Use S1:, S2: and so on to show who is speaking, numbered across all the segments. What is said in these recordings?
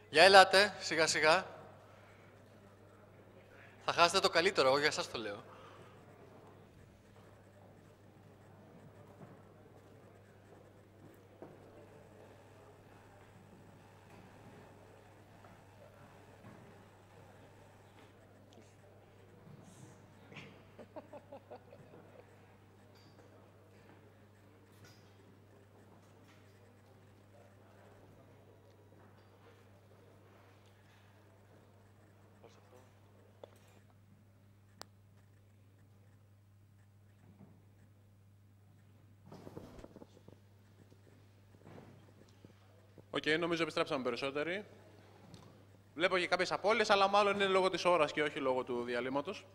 S1: Για ελάτε, σιγά σιγά. Θα χάσετε το καλύτερο, εγώ για εσάς το λέω.
S2: Οκ, νομίζω επιστρέψαμε περισσότεροι. Βλέπω και κάποιες απώλειες, αλλά μάλλον είναι λόγω της ώρας και όχι λόγω του διαλύματος.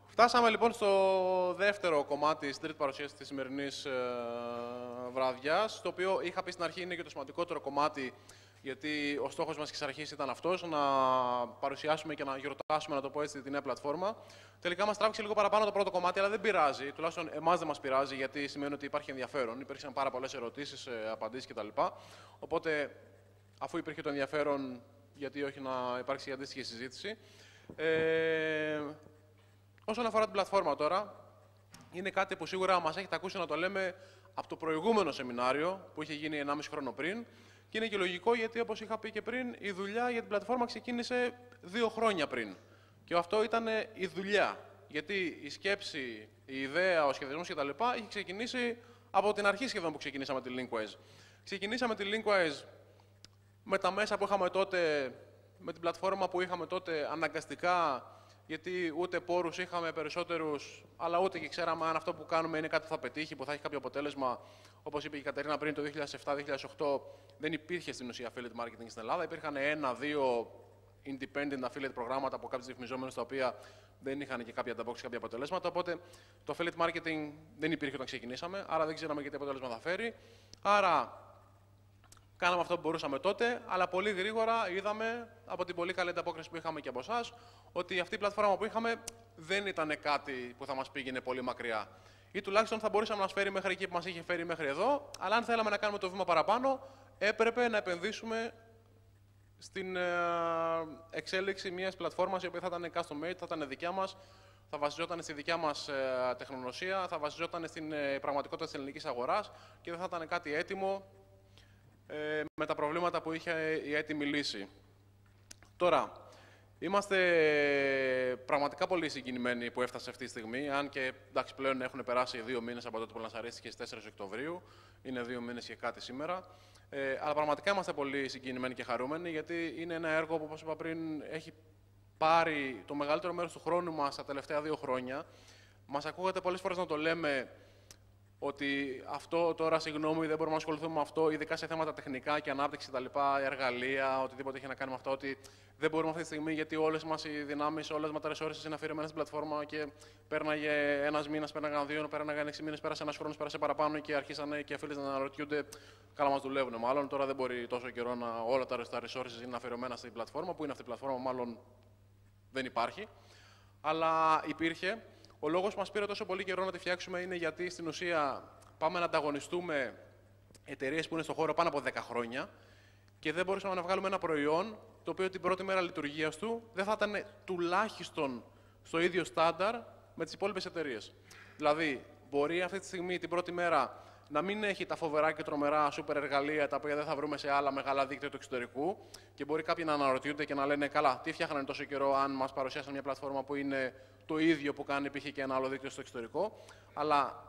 S2: Φτάσαμε λοιπόν στο δεύτερο κομμάτι, στην τρίτη παρουσίαση της σημερινής βραδιάς, το οποίο είχα πει στην αρχή είναι και το σημαντικότερο κομμάτι, γιατί ο στόχος μας εξ αρχής ήταν αυτός, να παρουσιάσουμε και να γιορτάσουμε, να το πω έτσι, τη νέα πλατφόρμα. Τελικά μας τράβηξε λίγο παραπάνω το πρώτο κομμάτι, αλλά δεν πειράζει, τουλάχιστον εμάς δεν μας πειράζει, γιατί σημαίνει ότι υπάρχει ενδιαφέρον. Υπήρξαν πάρα πολλές ερωτήσεις, απαντήσεις κτλ. Οπότε, αφού υπήρχε το ενδιαφέρον, γιατί όχι να υπάρξει η αντίστοιχη συζήτηση. Όσον αφορά την πλατφόρμα τώρα, είναι κάτι που σίγουρα μας έχετε ακούσει να το λέμε από το προηγούμενο σεμινάριο που είχε γίνει 1,5 χρόνο πριν. Και είναι και λογικό γιατί, όπως είχα πει και πριν, η δουλειά για την πλατφόρμα ξεκίνησε 2 χρόνια πριν. Και αυτό ήταν η δουλειά. Γιατί η σκέψη, η ιδέα, ο σχεδιασμός κτλ. Είχε ξεκινήσει από την αρχή σχεδόν που ξεκινήσαμε τη Linkwise. Ξεκινήσαμε τη Linkwise με τα μέσα που είχαμε τότε, με την πλατφόρμα που είχαμε τότε αναγκαστικά, γιατί ούτε πόρους είχαμε περισσότερους, αλλά ούτε και ξέραμε αν αυτό που κάνουμε είναι κάτι που θα πετύχει, που θα έχει κάποιο αποτέλεσμα. Όπως είπε η Κατερίνα πριν, το 2007-2008 δεν υπήρχε στην ουσία affiliate marketing στην Ελλάδα. Υπήρχαν 1-2 independent affiliate προγράμματα από κάποιους διαφημιζόμενους, τα οποία δεν είχαν και κάποια ανταπόκριση, κάποια αποτελέσματα. Οπότε το affiliate marketing δεν υπήρχε όταν ξεκινήσαμε, άρα δεν ξέραμε και τι αποτέλεσμα θα φέρει. Άρα κάναμε αυτό που μπορούσαμε τότε, αλλά πολύ γρήγορα είδαμε από την πολύ καλή ανταπόκριση που είχαμε και από εσάς, ότι αυτή η πλατφόρμα που είχαμε δεν ήταν κάτι που θα μας πήγαινε πολύ μακριά. Ή τουλάχιστον θα μπορούσαμε να μας φέρει μέχρι εκεί που μας είχε φέρει μέχρι εδώ, αλλά αν θέλαμε να κάνουμε το βήμα παραπάνω, έπρεπε να επενδύσουμε στην εξέλιξη μιας πλατφόρμας η οποία θα ήταν custom-made, θα ήταν δικιά μας, θα βασιζόταν στη δικιά μας τεχνογνωσία, θα βασιζόταν στην πραγματικότητα της ελληνικής αγοράς και δεν θα ήταν κάτι έτοιμο με τα προβλήματα που είχε η έτοιμη λύση. Τώρα, είμαστε πραγματικά πολύ συγκινημένοι που έφτασε αυτή τη στιγμή, αν και εντάξει, πλέον έχουν περάσει 2 μήνες από τότε που λανσαρίστηκε στις 4 Οκτωβρίου, είναι 2 μήνες και κάτι σήμερα. Αλλά πραγματικά είμαστε πολύ συγκινημένοι και χαρούμενοι, γιατί είναι ένα έργο που, όπως είπα πριν, έχει πάρει το μεγαλύτερο μέρος του χρόνου μας τα τελευταία 2 χρόνια. Μας ακούγεται πολλές φορές να το λέμε ότι αυτό τώρα, συγγνώμη, δεν μπορούμε να ασχοληθούμε με αυτό, ειδικά σε θέματα τεχνικά και ανάπτυξη κτλ., εργαλεία, οτιδήποτε έχει να κάνει με αυτό, ότι δεν μπορούμε αυτή τη στιγμή γιατί όλες μας οι δυνάμεις, όλες μας τα resources είναι αφιερωμένες στην πλατφόρμα και πέρναγε ένας μήνας, πέρναγαν 2, πέρναγαν 6 μήνες, πέρασε ένας χρόνος, πέρασε παραπάνω και αρχίσανε και φίλοι να αναρωτιούνται, καλά μας δουλεύουν μάλλον. Τώρα δεν μπορεί τόσο καιρό να όλα τα resources είναι αφιερωμένα στην πλατφόρμα, που είναι αυτή η πλατφόρμα, μάλλον δεν υπάρχει. Αλλά υπήρχε. Ο λόγος που μας πήρε τόσο πολύ καιρό να τη φτιάξουμε είναι γιατί στην ουσία πάμε να ανταγωνιστούμε εταιρείες που είναι στον χώρο πάνω από 10 χρόνια και δεν μπορούσαμε να βγάλουμε ένα προϊόν το οποίο την πρώτη μέρα λειτουργίας του δεν θα ήταν τουλάχιστον στο ίδιο στάνταρ με τις υπόλοιπες εταιρείες. Δηλαδή, μπορεί αυτή τη στιγμή την πρώτη μέρα να μην έχει τα φοβερά και τρομερά σούπερ εργαλεία τα οποία δεν θα βρούμε σε άλλα μεγάλα δίκτυα του εξωτερικού και μπορεί κάποιοι να αναρωτιούνται και να λένε καλά, τι φτιάχνανε τόσο καιρό αν μας παρουσιάσαν μια πλατφόρμα που είναι το ίδιο που κάνει π.χ. και ένα άλλο δίκτυο στο εξωτερικό. Αλλά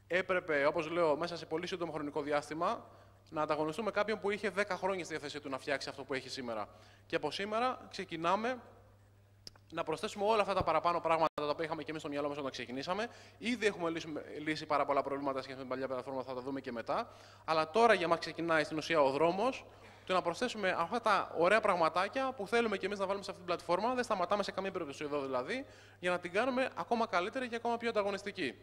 S2: έπρεπε, όπως λέω, μέσα σε πολύ σύντομο χρονικό διάστημα να ανταγωνιστούμε κάποιον που είχε 10 χρόνια στη διάθεσή του να φτιάξει αυτό που έχει σήμερα. Και από σήμερα ξεκινάμε να προσθέσουμε όλα αυτά τα παραπάνω πράγματα τα οποία είχαμε και εμείς στο μυαλό μας όταν ξεκινήσαμε. Ήδη έχουμε λύσει πάρα πολλά προβλήματα σχετικά με την παλιά πλατφόρμα, θα τα δούμε και μετά. Αλλά τώρα για μας ξεκινάει στην ουσία ο δρόμος του να προσθέσουμε αυτά τα ωραία πραγματάκια που θέλουμε και εμείς να βάλουμε σε αυτή την πλατφόρμα. Δεν σταματάμε σε καμία περίπτωση εδώ δηλαδή, για να την κάνουμε ακόμα καλύτερη και ακόμα πιο ανταγωνιστική.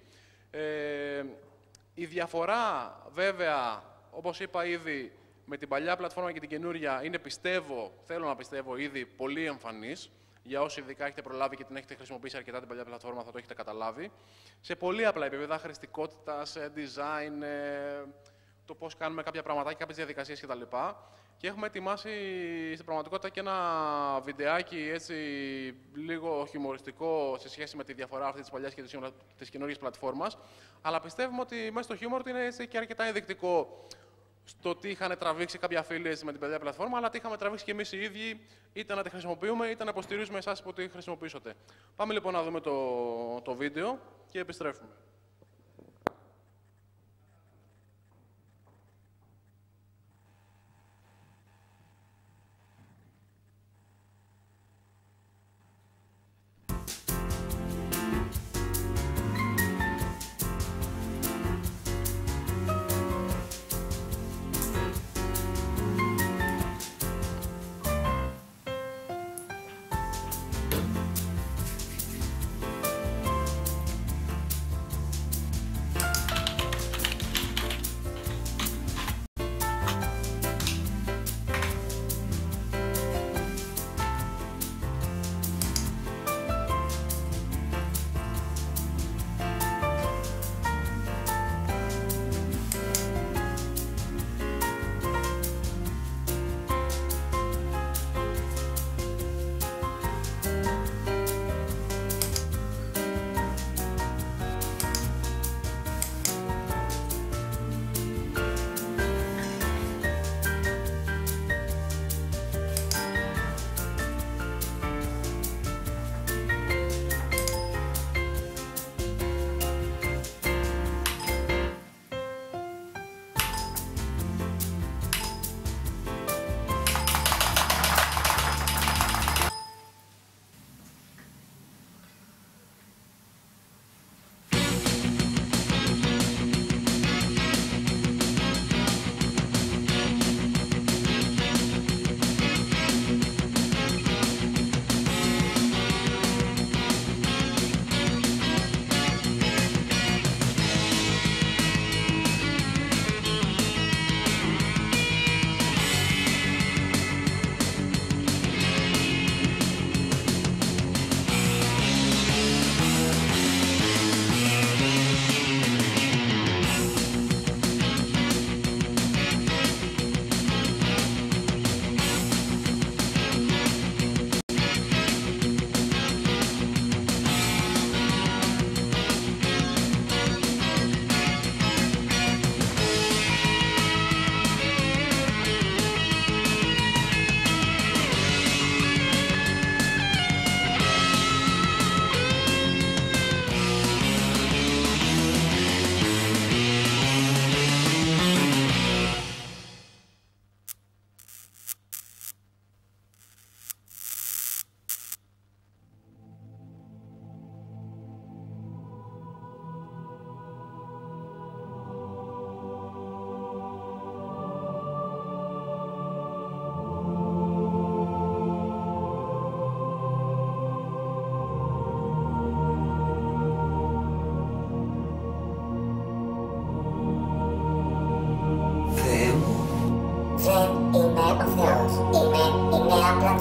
S2: Η διαφορά, βέβαια, όπως είπα ήδη, με την παλιά πλατφόρμα και την καινούρια είναι, θέλω να πιστεύω, ήδη πολύ εμφανής. Για όσοι ειδικά έχετε προλάβει και την έχετε χρησιμοποιήσει αρκετά την παλιά πλατφόρμα, θα το έχετε καταλάβει. Σε πολύ απλά επίπεδα χρηστικότητας, design, το πώς κάνουμε κάποια πραγματάκια, κάποιες διαδικασίες κτλ. Και έχουμε ετοιμάσει στην πραγματικότητα και ένα βιντεάκι έτσι λίγο χιουμοριστικό σε σχέση με τη διαφορά αυτή της παλιάς και της καινούργιας πλατφόρμας. Αλλά πιστεύουμε ότι μέσα στο χιούμορ είναι έτσι και αρκετά ενδεικτικό στο τι είχαν τραβήξει κάποια affiliates με την παλιά πλατφόρμα, αλλά τι είχαμε τραβήξει και εμείς οι ίδιοι, είτε να τη χρησιμοποιούμε, είτε να υποστηρίζουμε εσάς που τη χρησιμοποιήσετε. Πάμε λοιπόν να δούμε το βίντεο και επιστρέφουμε.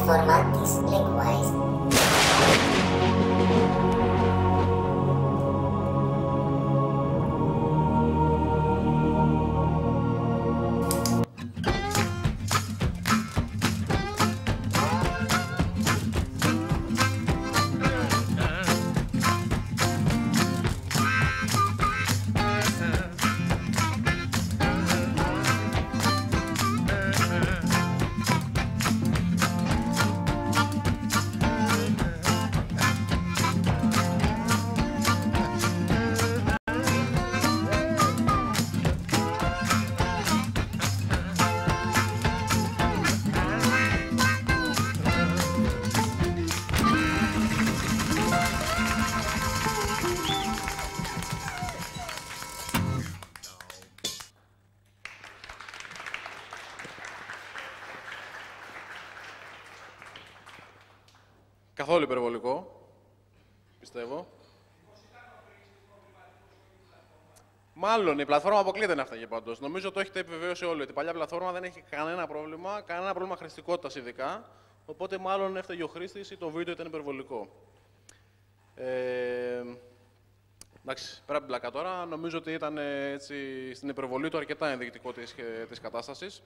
S3: πλατφόρμα της Likewise.
S2: Καθόλου υπερβολικό, πιστεύω. Μάλλον η πλατφόρμα αποκλείται να έφταγε πάντως. Νομίζω το έχετε επιβεβαίωσει όλοι ότι η παλιά πλατφόρμα δεν έχει κανένα πρόβλημα χρηστικότητας ειδικά. Οπότε μάλλον έφταγε ο χρήστης ή το βίντεο ήταν υπερβολικό. Εντάξει, πέρα από την πλάκα τώρα, νομίζω ότι ήταν έτσι, στην υπερβολή του αρκετά ενδεικτικό της κατάστασης.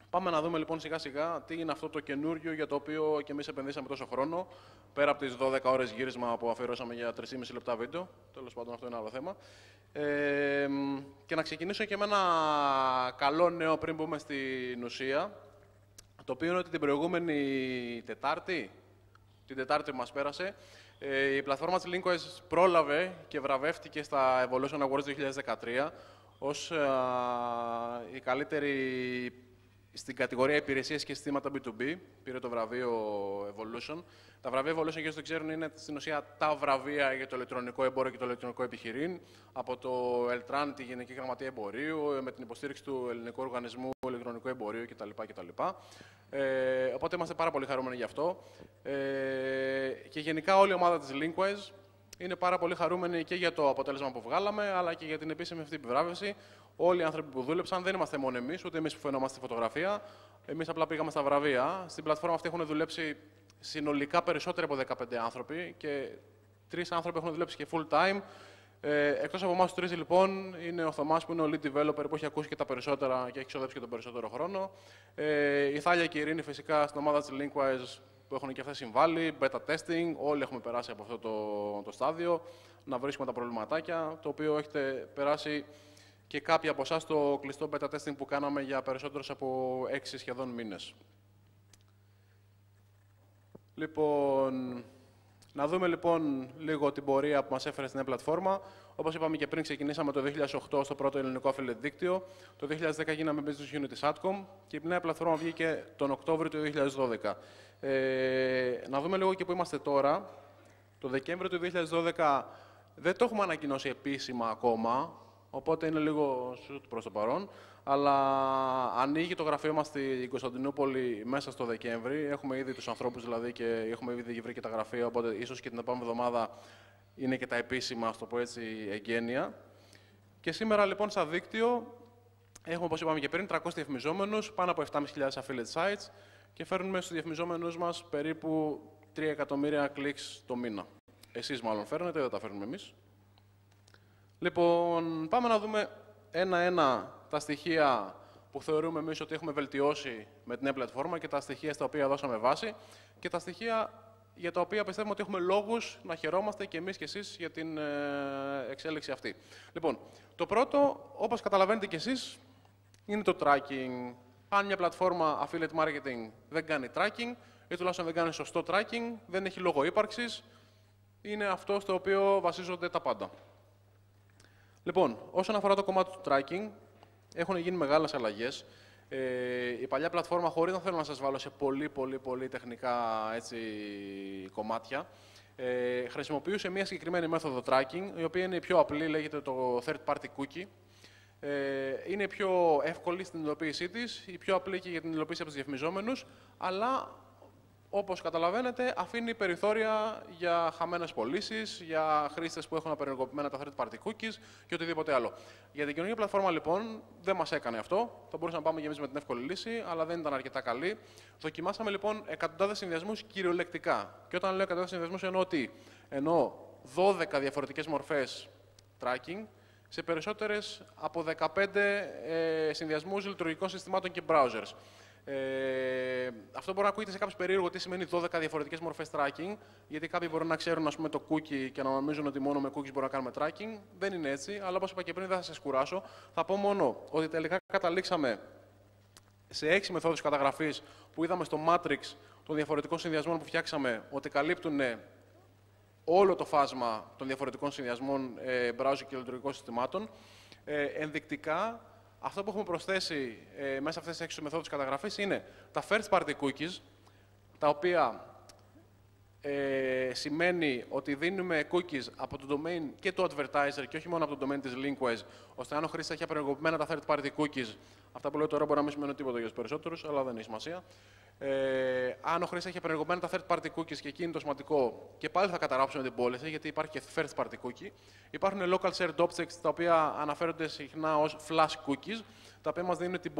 S2: Πάμε να δούμε λοιπόν σιγά σιγά τι είναι αυτό το καινούριο για το οποίο και εμείς επενδύσαμε τόσο χρόνο, πέρα από τις 12 ώρες γύρισμα που αφιερώσαμε για 3,5 λεπτά βίντεο. Τέλος πάντων, αυτό είναι άλλο θέμα. Και να ξεκινήσω και με ένα καλό νέο πριν μπούμε στην ουσία, το οποίο είναι ότι την προηγούμενη Τετάρτη, την Τετάρτη που μας πέρασε, η πλατφόρμα της Linkways πρόλαβε και βραβεύτηκε στα Evolution Awards 2013 ως η καλύτερη στην κατηγορία υπηρεσίες και συστήματα B2B. Πήρε το βραβείο Evolution. Τα βραβεία Evolution, για όσοι δεν ξέρουν, είναι στην ουσία τα βραβεία για το ηλεκτρονικό εμπόριο και το ηλεκτρονικό επιχειρήν από το Eltran, τη Γενική Γραμματεία Εμπορίου, με την υποστήριξη του Ελληνικού Οργανισμού Ηλεκτρονικού Εμπορίου κτλ. Οπότε είμαστε πάρα πολύ χαρούμενοι γι' αυτό. Και γενικά όλη η ομάδα της Linkways είναι πάρα πολύ χαρούμενοι και για το αποτέλεσμα που βγάλαμε, αλλά και για την επίσημη αυτή επιβράβευση. Όλοι οι άνθρωποι που δούλεψαν, δεν είμαστε μόνο εμείς, ούτε εμείς που φαινόμαστε στη φωτογραφία. Εμείς απλά πήγαμε στα βραβεία. Στην πλατφόρμα αυτή έχουν δουλέψει συνολικά περισσότεροι από 15 άνθρωποι και 3 άνθρωποι έχουν δουλέψει και full time. Εκτός από εμάς τους 3, λοιπόν, είναι ο Θωμάς που είναι ο lead developer που έχει ακούσει και τα περισσότερα και έχει ξοδέψει και τον περισσότερο χρόνο. Η Θάλια και η Ειρήνη, φυσικά, στην ομάδα της Linkways που έχουν και αυτές συμβάλει, beta testing. Όλοι έχουμε περάσει από αυτό το στάδιο να βρίσκουμε τα προβληματάκια, το οποίο έχετε περάσει και κάποιοι από εσάς το κλειστό beta testing που κάναμε για περισσότερους από 6 σχεδόν μήνες. Λοιπόν, να δούμε λοιπόν λίγο την πορεία που μας έφερε στην νέα πλατφόρμα. Όπως είπαμε και πριν, ξεκινήσαμε το 2008 στο πρώτο ελληνικό affiliate δίκτυο. Το 2010 γίναμε business unit της Adcom και η νέα πλατφόρμα βγήκε τον Οκτώβριο του 2012. Να δούμε λίγο και που είμαστε τώρα. Το Δεκέμβριο του 2012 δεν το έχουμε ανακοινώσει επίσημα ακόμα, οπότε είναι λίγο shoot προς το παρόν. Αλλά ανοίγει το γραφείο μας στην Κωνσταντινούπολη μέσα στο Δεκέμβρη. Έχουμε ήδη τους ανθρώπους δηλαδή και έχουμε ήδη βρει και τα γραφεία, οπότε ίσως και την επόμενη εβδομάδα είναι και τα επίσημα, ας το πω έτσι, εγγένεια. Και σήμερα λοιπόν στα δίκτυο έχουμε, όπως είπαμε και πριν, 300 διαφημιζόμενους, πάνω από 7.500 affiliate sites και φέρνουμε στους διαφημιζόμενους μας περίπου 3 εκατομμύρια κλικς το μήνα. Εσείς μάλλον φέρνετε, δεν τα φέρνουμε εμείς. Λοιπόν, πάμε να δούμε ένα-ένα τα στοιχεία που θεωρούμε εμείς ότι έχουμε βελτιώσει με την νέα πλατφόρμα και τα στοιχεία στα οποία δώσαμε βάση και τα στοιχεία για τα οποία πιστεύουμε ότι έχουμε λόγους να χαιρόμαστε και εμείς και εσείς για την εξέλιξη αυτή. Λοιπόν, το πρώτο, όπως καταλαβαίνετε και εσείς, είναι το tracking. Αν μια πλατφόρμα affiliate marketing δεν κάνει tracking ή τουλάχιστον δεν κάνει σωστό tracking, δεν έχει λόγο ύπαρξης, είναι αυτό στο οποίο βασίζονται τα πάντα. Λοιπόν, όσον αφορά το κομμάτι του tracking, έχουν γίνει μεγάλες αλλαγές. Η παλιά πλατφόρμα, χωρίς να θέλω να σας βάλω σε πολύ τεχνικά έτσι, κομμάτια, χρησιμοποιούσε μια συγκεκριμένη μέθοδο tracking, η οποία είναι η πιο απλή, λέγεται το third-party cookie. Είναι η πιο εύκολη στην υλοποίησή της, η πιο απλή και για την υλοποίηση από τους διαφημιζόμενους, αλλά όπως καταλαβαίνετε, αφήνει περιθώρια για χαμένες πωλήσεις, για χρήστες που έχουν απενεργοποιημένα τα third-party cookies και οτιδήποτε άλλο. Για την καινούργια πλατφόρμα, λοιπόν, δεν μας έκανε αυτό. Θα μπορούσαμε να πάμε και εμείς με την εύκολη λύση, αλλά δεν ήταν αρκετά καλή. Δοκιμάσαμε, λοιπόν, εκατοντάδες συνδυασμούς κυριολεκτικά. Και όταν λέω εκατοντάδες συνδυασμούς, εννοώ 12 διαφορετικές μορφές tracking σε περισσότερες από 15 συνδυασμούς λειτουργικών συστημάτων και browsers. Αυτό μπορεί να ακούγεται σε κάποιους περίεργο τι σημαίνει 12 διαφορετικές μορφές tracking, γιατί κάποιοι μπορεί να ξέρουν, ας πούμε, το cookie και να νομίζουν ότι μόνο με cookies μπορούμε να κάνουμε tracking. Δεν είναι έτσι, αλλά όπως είπα και πριν, δεν θα σας κουράσω. Θα πω μόνο ότι τελικά καταλήξαμε σε 6 μεθόδους καταγραφής που είδαμε στο Matrix των διαφορετικών συνδυασμών που φτιάξαμε, ότι καλύπτουν όλο το φάσμα των διαφορετικών συνδυασμών browser και λειτουργικών συστημάτων. Ενδεικτικά, αυτό που έχουμε προσθέσει μέσα σε αυτές τις 6 μεθόδους καταγραφής είναι τα first-party cookies, τα οποία σημαίνει ότι δίνουμε cookies από το domain και το advertiser και όχι μόνο από το domain της Linkways, ώστε αν ο χρήστης έχει απενεργοποιημένα τα third-party cookies, αυτά που λέω τώρα μπορεί να μην σημαίνουν τίποτα για τους περισσότερους, αλλά δεν έχει σημασία. αν ο χρήστης έχει επενεργοποιημένα τα third party cookies και εκεί είναι το σημαντικό, και πάλι θα καταγράψουμε την πώληση, γιατί υπάρχει και first party cookie. Υπάρχουν local shared objects, τα οποία αναφέρονται συχνά ως flash cookies, τα οποία μας δίνουν την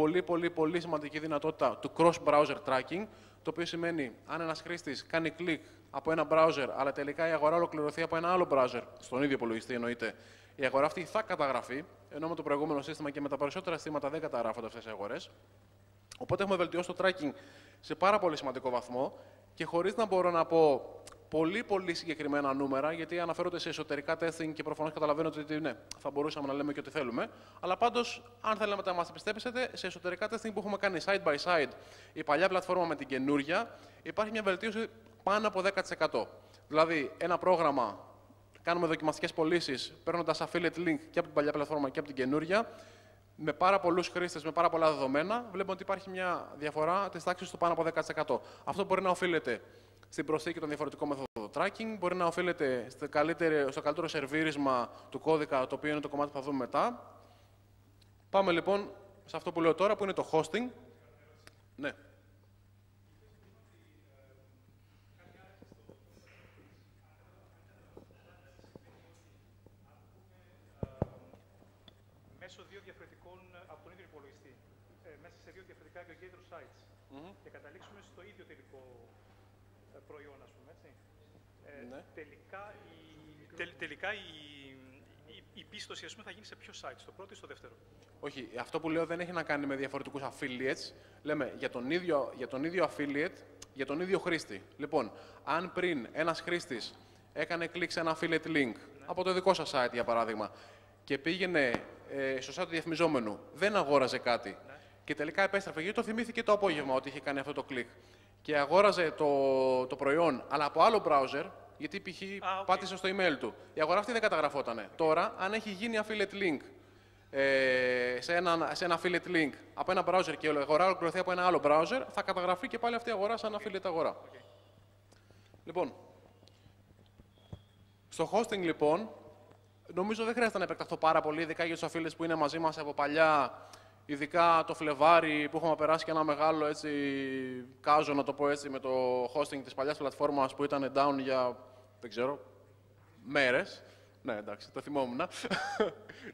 S2: πολύ σημαντική δυνατότητα του cross-browser tracking, το οποίο σημαίνει αν ένας χρήστης κάνει κλικ από ένα browser, αλλά τελικά η αγορά ολοκληρωθεί από ένα άλλο browser, στον ίδιο υπολογιστή εννοείται, η αγορά αυτή θα καταγραφεί, ενώ με το προηγούμενο σύστημα και με τα περισσότερα συστήματα δεν καταγράφονται αυτές οι αγορές. Οπότε έχουμε βελτιώσει το tracking σε πάρα πολύ σημαντικό βαθμό και χωρίς να μπορώ να πω πολύ συγκεκριμένα νούμερα, γιατί αναφέρονται σε εσωτερικά testing και προφανώς καταλαβαίνετε ότι ναι, θα μπορούσαμε να λέμε και ό,τι θέλουμε. Αλλά πάντως, αν θέλετε να μας πιστέψετε, σε εσωτερικά testing που έχουμε κάνει side by side, η παλιά πλατφόρμα με την καινούρια, υπάρχει μια βελτίωση πάνω από 10%. Δηλαδή, ένα πρόγραμμα, κάνουμε δοκιμαστικές πωλήσεις παίρνοντας affiliate link και από την παλιά πλατφόρμα και από την καινούρια, με πάρα πολλούς χρήστες, με πάρα πολλά δεδομένα, βλέπουμε ότι υπάρχει μια διαφορά της τάξης του πάνω από 10%. Αυτό μπορεί να οφείλεται στην προσθήκη των διαφορετικών μεθόδων tracking, μπορεί να οφείλεται στο καλύτερο σερβίρισμα του κώδικα, το οποίο είναι το κομμάτι που θα δούμε μετά. Πάμε λοιπόν σε αυτό που λέω τώρα, που είναι το hosting. Ναι.
S4: Μέσω δύο διαφορετικών από τον ίδιο υπολογιστή, μέσα σε δύο διαφορετικά aggregator sites και καταλήξουμε στο ίδιο τελικό προϊόν, ας πούμε, έτσι.
S2: Ναι.
S4: Τελικά η πίστοση, ας πούμε, θα γίνει σε ποιο site, στο πρώτο ή στο δεύτερο?
S2: Όχι, αυτό που λέω δεν έχει να κάνει με διαφορετικούς affiliates. Λέμε για τον ίδιο affiliate, για τον ίδιο χρήστη. Λοιπόν, αν πριν ένας χρήστης έκανε κλικ σε ένα affiliate link από το δικό σας site, για παράδειγμα, και πήγαινε στο site του διαφημιζόμενου, δεν αγόραζε κάτι και τελικά επέστρεφε, γιατί το θυμήθηκε το απόγευμα ότι είχε κάνει αυτό το κλικ και αγόραζε το προϊόν, αλλά από άλλο browser, γιατί π.χ. πάτησε στο email του. Η αγορά αυτή δεν καταγραφότανε. Τώρα, αν έχει γίνει affiliate link σε ένα affiliate link από ένα browser και η αγορά ολοκληρωθεί από ένα άλλο browser, θα καταγραφεί και πάλι αυτή η αγορά σαν affiliate αγορά. Λοιπόν, στο hosting λοιπόν, νομίζω δεν χρειάζεται να επεκταθώ πάρα πολύ, ειδικά για τους affiliates που είναι μαζί μας από παλιά, ειδικά το Φλεβάρι που έχουμε περάσει και ένα μεγάλο έτσι, κάζο, να το πω έτσι, με το hosting της παλιάς πλατφόρμας που ήταν down για, δεν ξέρω, μέρες. Ναι, εντάξει, το θυμόμουν.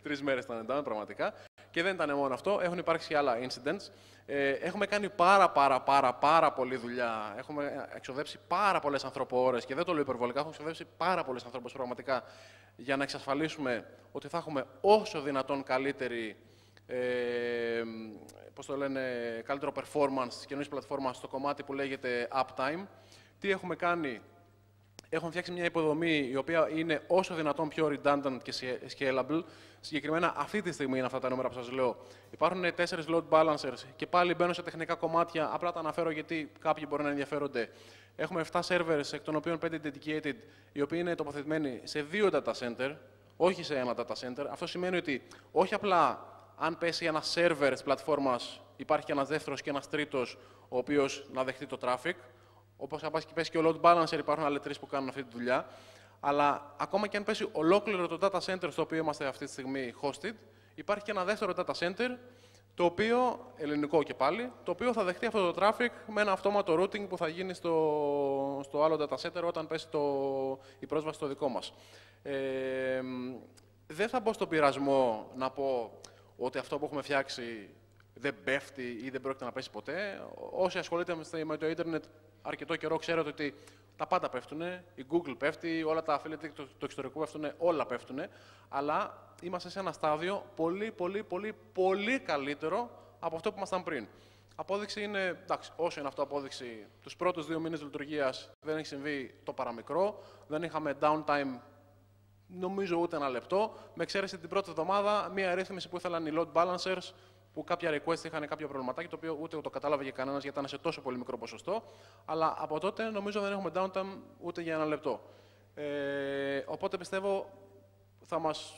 S2: 3 μέρες ήταν down, πραγματικά. Και δεν ήταν μόνο αυτό, έχουν υπάρξει και άλλα incidents. Έχουμε κάνει πάρα πολλή δουλειά. Έχουμε εξοδέψει πάρα πολλές ανθρωποώρες και δεν το λέω υπερβολικά, έχουμε εξοδέψει πάρα πολλές ανθρώπους πραγματικά για να εξασφαλίσουμε ότι θα έχουμε όσο δυνατόν καλύτερη, πώς το λένε, καλύτερο performance της καινούργιας πλατφόρμας στο κομμάτι που λέγεται uptime. Τι έχουμε κάνει? Έχουμε φτιάξει μια υποδομή η οποία είναι όσο δυνατόν πιο redundant και scalable. Συγκεκριμένα, αυτή τη στιγμή είναι αυτά τα νούμερα που σας λέω. Υπάρχουν 4 load balancers και πάλι μπαίνω σε τεχνικά κομμάτια. Απλά τα αναφέρω γιατί κάποιοι μπορεί να ενδιαφέρονται. Έχουμε 7 servers, εκ των οποίων 5 dedicated, οι οποίοι είναι τοποθετημένοι σε 2 data center, όχι σε ένα data center. Αυτό σημαίνει ότι όχι απλά αν πέσει ένα server της πλατφόρμας, υπάρχει και ένας δεύτερος και ένας τρίτος, ο οποίος να δεχτεί το traffic. Όπως αν πέσει και ο load balancer, υπάρχουν άλλοι 3 που κάνουν αυτή τη δουλειά. Αλλά ακόμα και αν πέσει ολόκληρο το data center στο οποίο είμαστε αυτή τη στιγμή hosted, υπάρχει και ένα δεύτερο data center, το οποίο, ελληνικό και πάλι, το οποίο θα δεχτεί αυτό το traffic με ένα αυτόματο routing που θα γίνει στο άλλο data center όταν πέσει η πρόσβαση στο δικό μας. Δεν θα μπω στον πειρασμό να πω ότι αυτό που έχουμε φτιάξει δεν πέφτει ή δεν πρόκειται να πέσει ποτέ. Όσοι ασχολείται με το ίντερνετ αρκετό καιρό ξέρετε ότι τα πάντα πέφτουν. Η Google πέφτει, όλα τα affiliate του εξωτερικού πέφτουν, όλα πέφτουν. Αλλά είμαστε σε ένα στάδιο πολύ καλύτερο από αυτό που ήμασταν πριν. Απόδειξη είναι, εντάξει, όσο είναι αυτό απόδειξη, τους πρώτους 2 μήνες λειτουργίας δεν έχει συμβεί το παραμικρό, δεν είχαμε downtime νομίζω ούτε ένα λεπτό, με εξαίρεση την πρώτη εβδομάδα μία ρύθμιση που ήθελαν οι load balancers, που κάποια request είχαν κάποιο προβληματάκι, το οποίο ούτε το κατάλαβε και κανένας γιατί ήταν σε τόσο πολύ μικρό ποσοστό. Αλλά από τότε νομίζω δεν έχουμε downtime ούτε για ένα λεπτό. Οπότε πιστεύω θα μας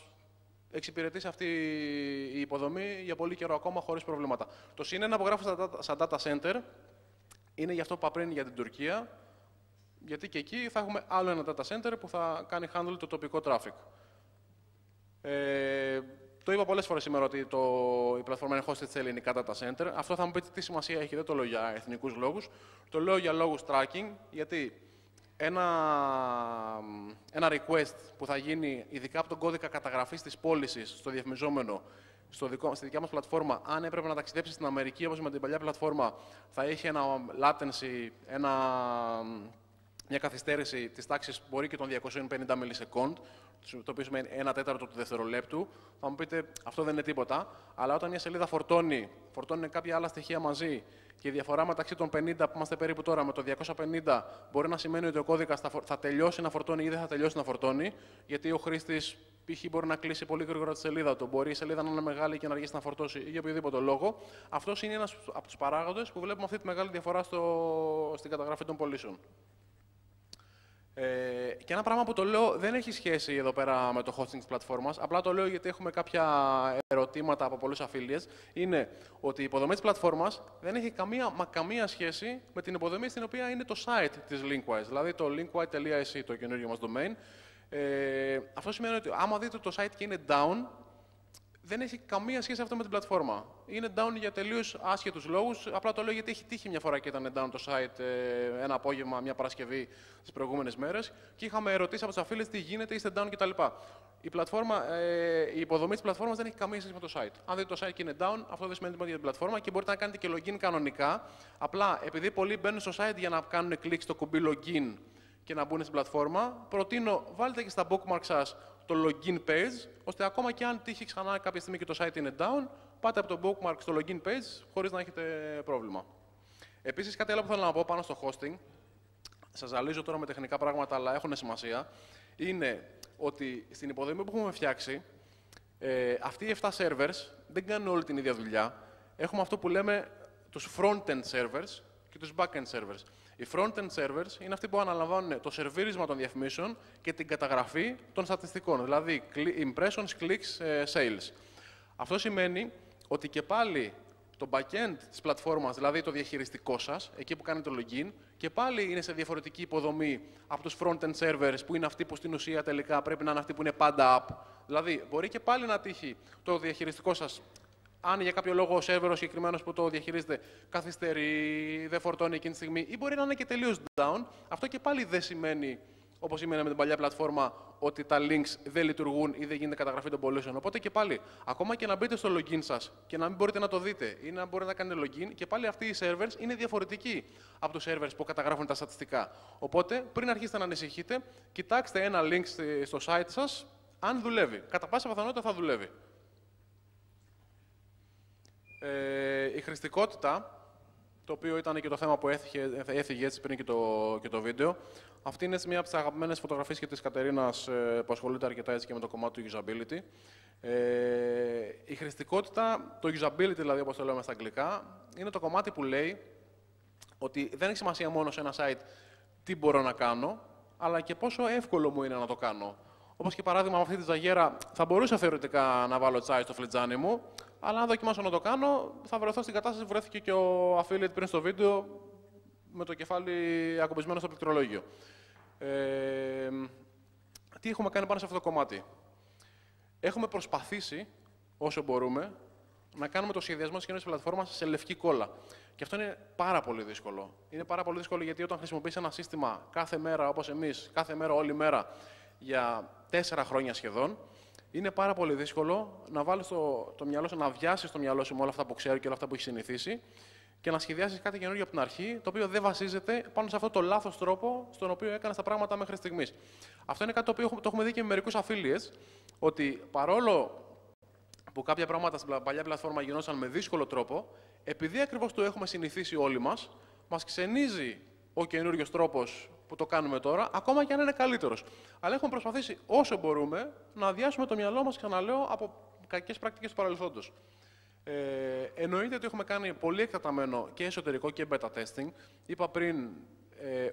S2: εξυπηρετήσει αυτή η υποδομή για πολύ καιρό ακόμα χωρίς προβλήματα. Το συν ένα που γράφω στα data center είναι για αυτό που είπα πριν για την Τουρκία, γιατί και εκεί θα έχουμε άλλο ένα data center που θα κάνει handle το τοπικό traffic. Το είπα πολλές φορές σήμερα ότι η πλατφόρμα είναι hosted σε ελληνικά data center. Αυτό θα μου πείτε τι σημασία έχει, δεν το λέω για εθνικούς λόγους. Το λέω για λόγους tracking, γιατί ένα request που θα γίνει ειδικά από τον κώδικα καταγραφής της πώλησης στο διαφημιζόμενο, στη δικιά μας πλατφόρμα, αν έπρεπε να ταξιδέψει στην Αμερική όπως με την παλιά πλατφόρμα, θα είχε ένα latency, μια καθυστέρηση της τάξης μπορεί και των 250 millisecond, το οποίο σημαίνει 1/4 του δευτερολέπτου. Θα μου πείτε, αυτό δεν είναι τίποτα. Αλλά όταν μια σελίδα φορτώνει κάποια άλλα στοιχεία μαζί και η διαφορά μεταξύ των 50 που είμαστε περίπου τώρα με το 250 μπορεί να σημαίνει ότι ο κώδικας θα τελειώσει να φορτώνει ή δεν θα τελειώσει να φορτώνει, γιατί ο χρήστης π.χ. μπορεί να κλείσει πολύ γρήγορα τη σελίδα του, μπορεί η σελίδα να είναι μεγάλη και να αργήσει να φορτώσει ή για οποιοδήποτε λόγο. Αυτό είναι ένας από τους παράγοντες που βλέπουμε αυτή τη μεγάλη διαφορά στην καταγραφή των πωλήσεων. Και ένα πράγμα που το λέω δεν έχει σχέση εδώ πέρα με το hosting της πλατφόρμας, απλά το λέω γιατί έχουμε κάποια ερωτήματα από πολλούς affiliates, είναι ότι η υποδομή της πλατφόρμας δεν έχει καμία σχέση με την υποδομή στην οποία είναι το site της Linkwise, δηλαδή το linkwise.se, το καινούργιο μας domain. Αυτό σημαίνει ότι άμα δείτε το site και είναι down, δεν έχει καμία σχέση αυτό με την πλατφόρμα. Είναι down για τελείως άσχετους λόγους. Απλά το λέω γιατί έχει τύχει μια φορά και ήταν down το site ένα απόγευμα, μια Παρασκευή τις προηγούμενες μέρες και είχαμε ερωτήσει από τους affiliates τι γίνεται, είστε down κτλ. Η υποδομή της πλατφόρμας δεν έχει καμία σχέση με το site. Αν δείτε το site και είναι down, αυτό δεν σημαίνει τίποτα για την πλατφόρμα και μπορείτε να κάνετε και login κανονικά. Απλά επειδή πολλοί μπαίνουν στο site για να κάνουν κλικ στο κουμπί login και να μπουν στην πλατφόρμα, προτείνω βάλτε και στα bookmark σας το login page, ώστε ακόμα και αν τύχει ξανά κάποια στιγμή και το site είναι down, πάτε από το bookmark στο login page χωρίς να έχετε πρόβλημα. Επίσης, κάτι άλλο που θέλω να πω πάνω στο hosting, σας ζαλίζω τώρα με τεχνικά πράγματα, αλλά έχουν σημασία, είναι ότι στην υποδομή που έχουμε φτιάξει, αυτοί οι 7 servers δεν κάνουν όλη την ίδια δουλειά. Έχουμε αυτό που λέμε τους front-end servers και τους back-end servers. Οι front-end servers είναι αυτοί που αναλαμβάνουν το σερβίρισμα των διαφημίσεων και την καταγραφή των στατιστικών, δηλαδή impressions, clicks, sales. Αυτό σημαίνει ότι και πάλι το back-end της πλατφόρμας, δηλαδή το διαχειριστικό σας, εκεί που κάνετε το login, και πάλι είναι σε διαφορετική υποδομή από τους front-end servers, που είναι αυτοί που στην ουσία τελικά πρέπει να είναι αυτοί που είναι πάντα up. Δηλαδή, μπορεί και πάλι να τύχει το διαχειριστικό σας, αν για κάποιο λόγο ο σερβερ συγκεκριμένος που το διαχειρίζεται καθυστερεί, δεν φορτώνει εκείνη τη στιγμή, ή μπορεί να είναι και τελείως down. Αυτό και πάλι δεν σημαίνει, όπως σημαίνει με την παλιά πλατφόρμα, ότι τα links δεν λειτουργούν ή δεν γίνεται καταγραφή των πωλήσεων. Οπότε και πάλι, ακόμα και να μπείτε στο login σας και να μην μπορείτε να το δείτε ή να μπορείτε να κάνετε login, και πάλι αυτοί οι servers είναι διαφορετικοί από τους servers που καταγράφουν τα στατιστικά. Οπότε, πριν αρχίσετε να ανησυχείτε, κοιτάξτε ένα link στο site σας, αν δουλεύει. Κατά πάσα πιθανότητα θα δουλεύει. Η χρηστικότητα, το οποίο ήταν και το θέμα που έφυγε έτσι πριν και το βίντεο, αυτή είναι μια από τις αγαπημένες φωτογραφίες και της Κατερίνας που ασχολείται αρκετά έτσι και με το κομμάτι του usability. Η χρηστικότητα, το usability δηλαδή όπως το λέμε στα αγγλικά, είναι το κομμάτι που λέει ότι δεν έχει σημασία μόνο σε ένα site τι μπορώ να κάνω, αλλά και πόσο εύκολο μου είναι να το κάνω. Όπως και παράδειγμα, με αυτή τη ζαγέρα θα μπορούσα θεωρητικά να βάλω τσάι στο φλιτζάνι μου, αλλά αν δοκιμάσω να το κάνω, θα βρεθώ στην κατάσταση που βρέθηκε και ο affiliate πριν στο βίντεο, με το κεφάλι ακουμπισμένο στο πληκτρολόγιο. Τι έχουμε κάνει πάνω σε αυτό το κομμάτι? Έχουμε προσπαθήσει, όσο μπορούμε, να κάνουμε το σχεδιασμό της καινούργιας πλατφόρμας σε λευκή κόλλα. Και αυτό είναι πάρα πολύ δύσκολο. Είναι πάρα πολύ δύσκολο γιατί όταν χρησιμοποιείς ένα σύστημα κάθε μέρα, όπως εμείς, κάθε μέρα, όλη μέρα, για 4 χρόνια σχεδόν, είναι πάρα πολύ δύσκολο να βάλεις το μυαλό σου, να αδειάσεις το μυαλό σου με όλα αυτά που ξέρει και όλα αυτά που έχει συνηθίσει και να σχεδιάσεις κάτι καινούργιο από την αρχή, το οποίο δεν βασίζεται πάνω σε αυτό το λάθος τρόπο στον οποίο έκανες τα πράγματα μέχρι στιγμής. Αυτό είναι κάτι το οποίο το έχουμε δει και με μερικούς affiliates, ότι παρόλο που κάποια πράγματα στην παλιά πλατφόρμα γινόταν με δύσκολο τρόπο, επειδή ακριβώς το έχουμε συνηθίσει όλοι μας, μας ξενίζει ο καινούριος τρόπος που το κάνουμε τώρα, ακόμα και αν είναι καλύτερος. Αλλά έχουμε προσπαθήσει όσο μπορούμε να αδειάσουμε το μυαλό μας, ξαναλέω, από κακές πρακτικές του παρελθόντος. Εννοείται ότι έχουμε κάνει πολύ εκτεταμένο και εσωτερικό και beta testing. Είπα πριν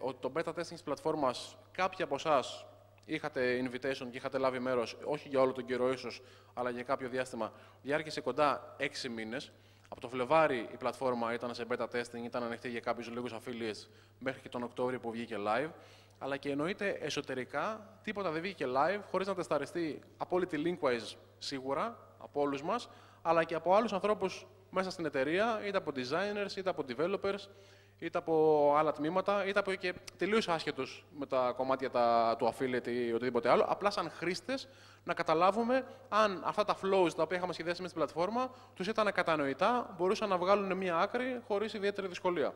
S2: ότι το beta testing της πλατφόρμας, κάποιοι από εσάς είχατε invitation και είχατε λάβει μέρος, όχι για όλο τον καιρό ίσως, αλλά για κάποιο διάστημα, διάρκεισε κοντά 6 μήνες. Από το Φλεβάρι η πλατφόρμα ήταν σε beta testing, ήταν ανοιχτή για κάποιους λίγους affiliates μέχρι και τον Οκτώβριο που βγήκε live. Αλλά και εννοείται εσωτερικά τίποτα δεν βγήκε live χωρίς να τεσταριστεί από όλη τη Linkwise σίγουρα από όλους μας, αλλά και από άλλους ανθρώπους μέσα στην εταιρεία, είτε από designers, είτε από developers, είτε από άλλα τμήματα, είτε από και τελείως άσχετους με τα κομμάτια του affiliate ή οτιδήποτε άλλο, απλά σαν χρήστες να καταλάβουμε αν αυτά τα flows τα οποία είχαμε σχεδιάσει μέσα στην πλατφόρμα τους ήταν κατανοητά, μπορούσαν να βγάλουν μία άκρη χωρίς ιδιαίτερη δυσκολία.